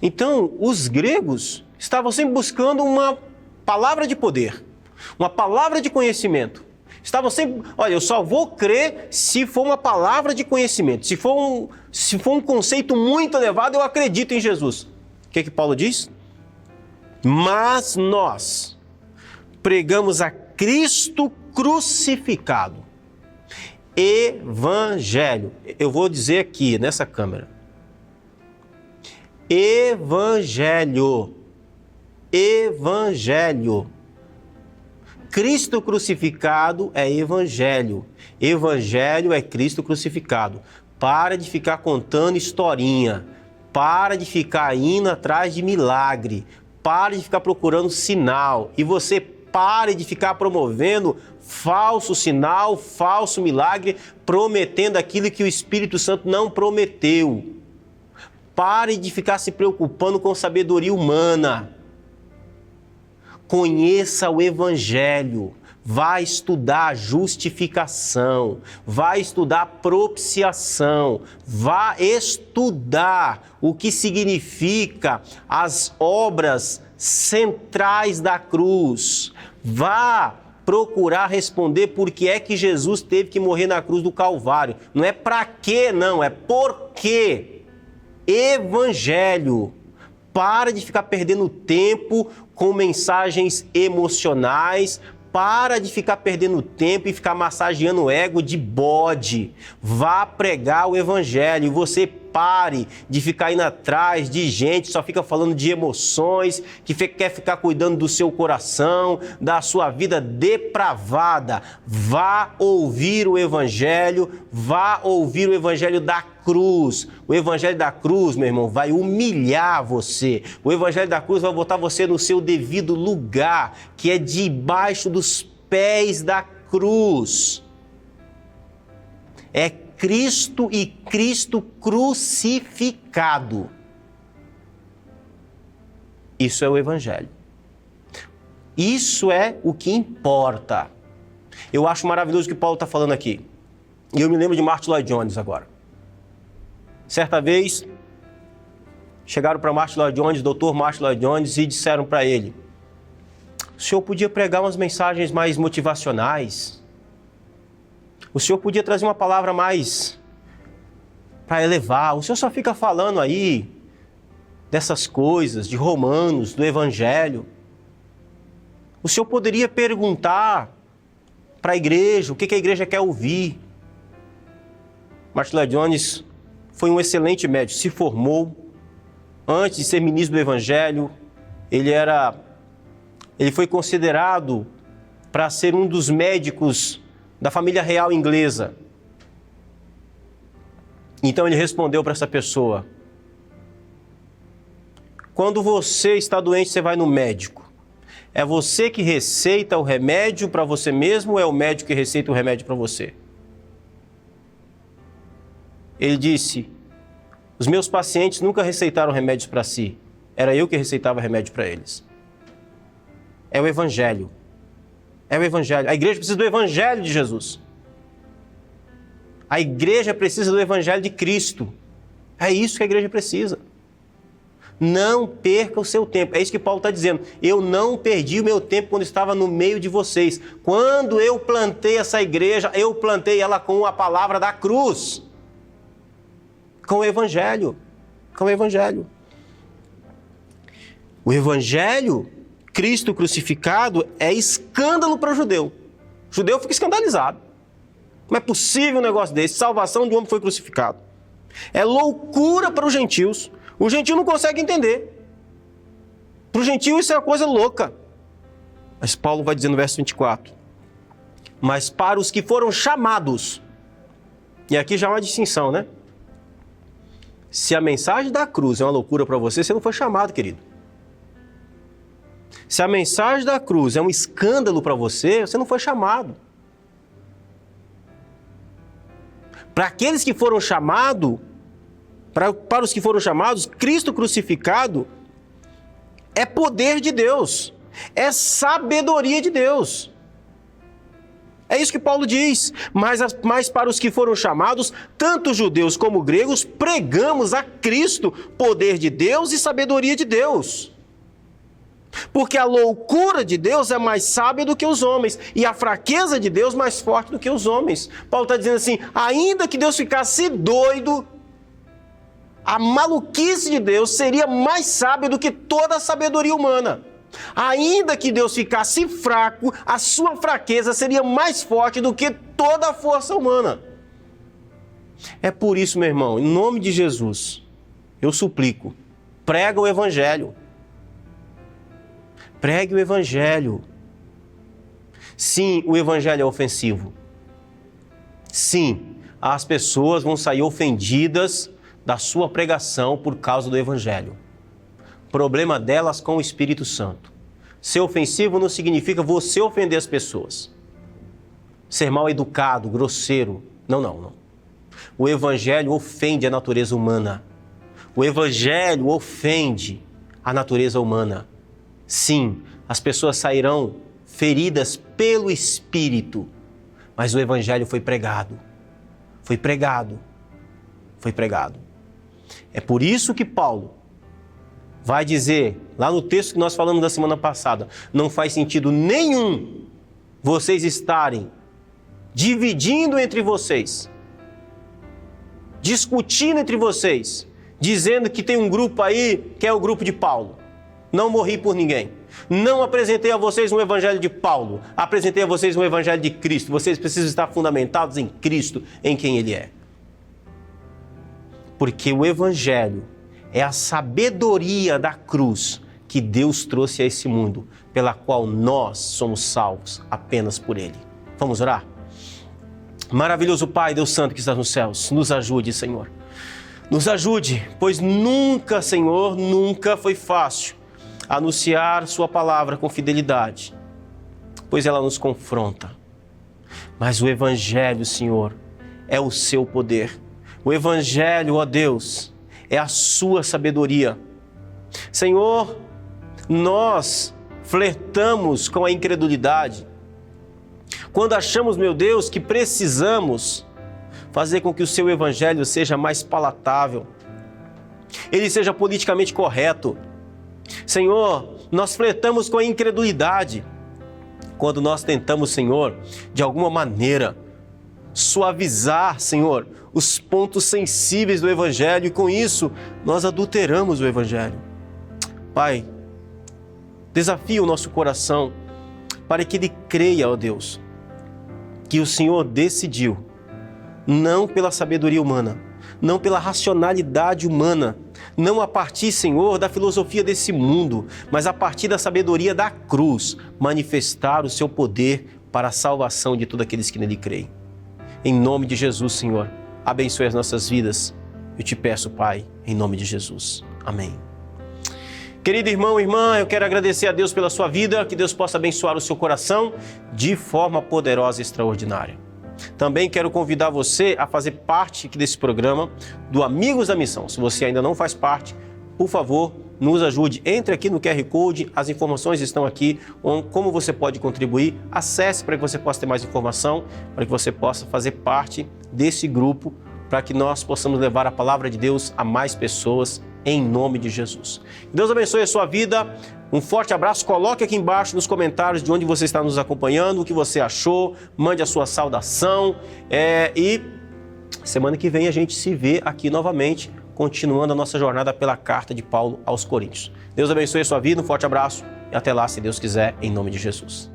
Então, os gregos estavam sempre buscando uma palavra de poder, uma palavra de conhecimento. Estavam sempre, olha, eu só vou crer se for uma palavra de conhecimento. Se for um conceito muito elevado, eu acredito em Jesus. O que Paulo diz? Mas nós pregamos a Cristo crucificado. Evangelho. Eu vou dizer aqui nessa câmera. Evangelho. Evangelho. Cristo crucificado é evangelho. Evangelho é Cristo crucificado. Para de ficar contando historinha. Para de ficar indo atrás de milagre. Para de ficar procurando sinal. E você pare de ficar promovendo falso sinal, falso milagre, prometendo aquilo que o Espírito Santo não prometeu. Pare de ficar se preocupando com sabedoria humana. Conheça o Evangelho. Vá estudar justificação. Vá estudar propiciação. Vá estudar o que significa as obras centrais da cruz. Vá procurar responder por que é que Jesus teve que morrer na cruz do Calvário. Não é para quê, não, é por quê. Evangelho. Para de ficar perdendo tempo com mensagens emocionais. Para de ficar perdendo tempo e ficar massageando o ego de bode. Vá pregar o Evangelho. E você pare de ficar indo atrás de gente que só fica falando de emoções, que quer ficar cuidando do seu coração, da sua vida depravada. Vá ouvir o Evangelho, vá ouvir o Evangelho da cruz. O Evangelho da cruz, meu irmão, vai humilhar você. O Evangelho da cruz vai botar você no seu devido lugar, que é debaixo dos pés da cruz. É Cristo e Cristo crucificado. Isso é o Evangelho. Isso é o que importa. Eu acho maravilhoso o que Paulo está falando aqui. E eu me lembro de Martin Lloyd Jones agora. Certa vez, chegaram para Martin Lloyd Jones, Dr. Martin Lloyd Jones, e disseram para ele: o senhor podia pregar umas mensagens mais motivacionais? O senhor podia trazer uma palavra mais para elevar? O senhor só fica falando aí dessas coisas, de Romanos, do Evangelho. O senhor poderia perguntar para a igreja o que a igreja quer ouvir. Martin Lloyd Jones foi um excelente médico, se formou. Antes de ser ministro do Evangelho, ele foi considerado para ser um dos médicos da família real inglesa. Então ele respondeu para essa pessoa: quando você está doente, você vai no médico. É você que receita o remédio para você mesmo ou é o médico que receita o remédio para você? Ele disse: os meus pacientes nunca receitaram remédios para si. Era eu que receitava remédio para eles. É o Evangelho. É o Evangelho. A igreja precisa do Evangelho de Jesus. A igreja precisa do Evangelho de Cristo. É isso que a igreja precisa. Não perca o seu tempo. É isso que Paulo está dizendo. Eu não perdi o meu tempo quando estava no meio de vocês. Quando eu plantei essa igreja, eu plantei ela com a palavra da cruz. Com o Evangelho. Com o Evangelho. O Evangelho, Cristo crucificado, é escândalo para o judeu. O judeu fica escandalizado. Como é possível um negócio desse? Salvação de um homem foi crucificado. É loucura para os gentios. O gentio não consegue entender. Para o gentio isso é uma coisa louca. Mas Paulo vai dizer no verso 24. Mas para os que foram chamados, e aqui já é uma distinção, né? Se a mensagem da cruz é uma loucura para você, você não foi chamado, querido. Se a mensagem da cruz é um escândalo para você, você não foi chamado. Para aqueles que foram chamados, para os que foram chamados, Cristo crucificado é poder de Deus, é sabedoria de Deus. É isso que Paulo diz. Mas para os que foram chamados, tanto judeus como gregos, pregamos a Cristo, poder de Deus e sabedoria de Deus. Porque a loucura de Deus é mais sábia do que os homens, e a fraqueza de Deus mais forte do que os homens. Paulo está dizendo assim, ainda que Deus ficasse doido, a maluquice de Deus seria mais sábia do que toda a sabedoria humana. Ainda que Deus ficasse fraco, a sua fraqueza seria mais forte do que toda a força humana. É por isso, meu irmão, em nome de Jesus, eu suplico, prega o Evangelho. Pregue o Evangelho. Sim, o Evangelho é ofensivo. Sim, as pessoas vão sair ofendidas da sua pregação por causa do Evangelho. Problema delas com o Espírito Santo. Ser ofensivo não significa você ofender as pessoas. Ser mal educado, grosseiro. Não. O Evangelho ofende a natureza humana. O Evangelho ofende a natureza humana. Sim, as pessoas sairão feridas pelo Espírito, mas o Evangelho foi pregado. Foi pregado. É por isso que Paulo vai dizer, lá no texto que nós falamos da semana passada, não faz sentido nenhum vocês estarem dividindo entre vocês, discutindo entre vocês, dizendo que tem um grupo aí que é o grupo de Paulo. Não morri por ninguém. Não apresentei a vocês um evangelho de Paulo. Apresentei a vocês um evangelho de Cristo. Vocês precisam estar fundamentados em Cristo, em quem Ele é. Porque o evangelho é a sabedoria da cruz que Deus trouxe a esse mundo, pela qual nós somos salvos apenas por Ele. Vamos orar? Maravilhoso Pai, Deus Santo que está nos céus, nos ajude, Senhor. Nos ajude, pois nunca, Senhor, nunca foi fácil anunciar Sua palavra com fidelidade, pois ela nos confronta. Mas o Evangelho, Senhor, é o Seu poder. O Evangelho, ó Deus, é a Sua sabedoria. Senhor, nós flertamos com a incredulidade quando achamos, meu Deus, que precisamos fazer com que o Seu Evangelho seja mais palatável, ele seja politicamente correto. Senhor, nós flertamos com a incredulidade quando nós tentamos, Senhor, de alguma maneira, suavizar, Senhor, os pontos sensíveis do Evangelho, e com isso nós adulteramos o Evangelho. Pai, desafia o nosso coração para que ele creia, ó Deus, que o Senhor decidiu, não pela sabedoria humana, não pela racionalidade humana, não a partir, Senhor, da filosofia desse mundo, mas a partir da sabedoria da cruz, manifestar o Seu poder para a salvação de todos aqueles que nele creem. Em nome de Jesus, Senhor, abençoe as nossas vidas. Eu te peço, Pai, em nome de Jesus. Amém. Querido irmão e irmã, eu quero agradecer a Deus pela sua vida, que Deus possa abençoar o seu coração de forma poderosa e extraordinária. Também quero convidar você a fazer parte aqui desse programa do Amigos da Missão. Se você ainda não faz parte, por favor, nos ajude. Entre aqui no QR Code, as informações estão aqui, como você pode contribuir. Acesse para que você possa ter mais informação, para que você possa fazer parte desse grupo, para que nós possamos levar a palavra de Deus a mais pessoas, em nome de Jesus. Deus abençoe a sua vida. Um forte abraço. Coloque aqui embaixo nos comentários de onde você está nos acompanhando, o que você achou. Mande a sua saudação. E semana que vem a gente se vê aqui novamente, continuando a nossa jornada pela carta de Paulo aos Coríntios. Deus abençoe a sua vida. Um forte abraço e até lá, se Deus quiser, em nome de Jesus.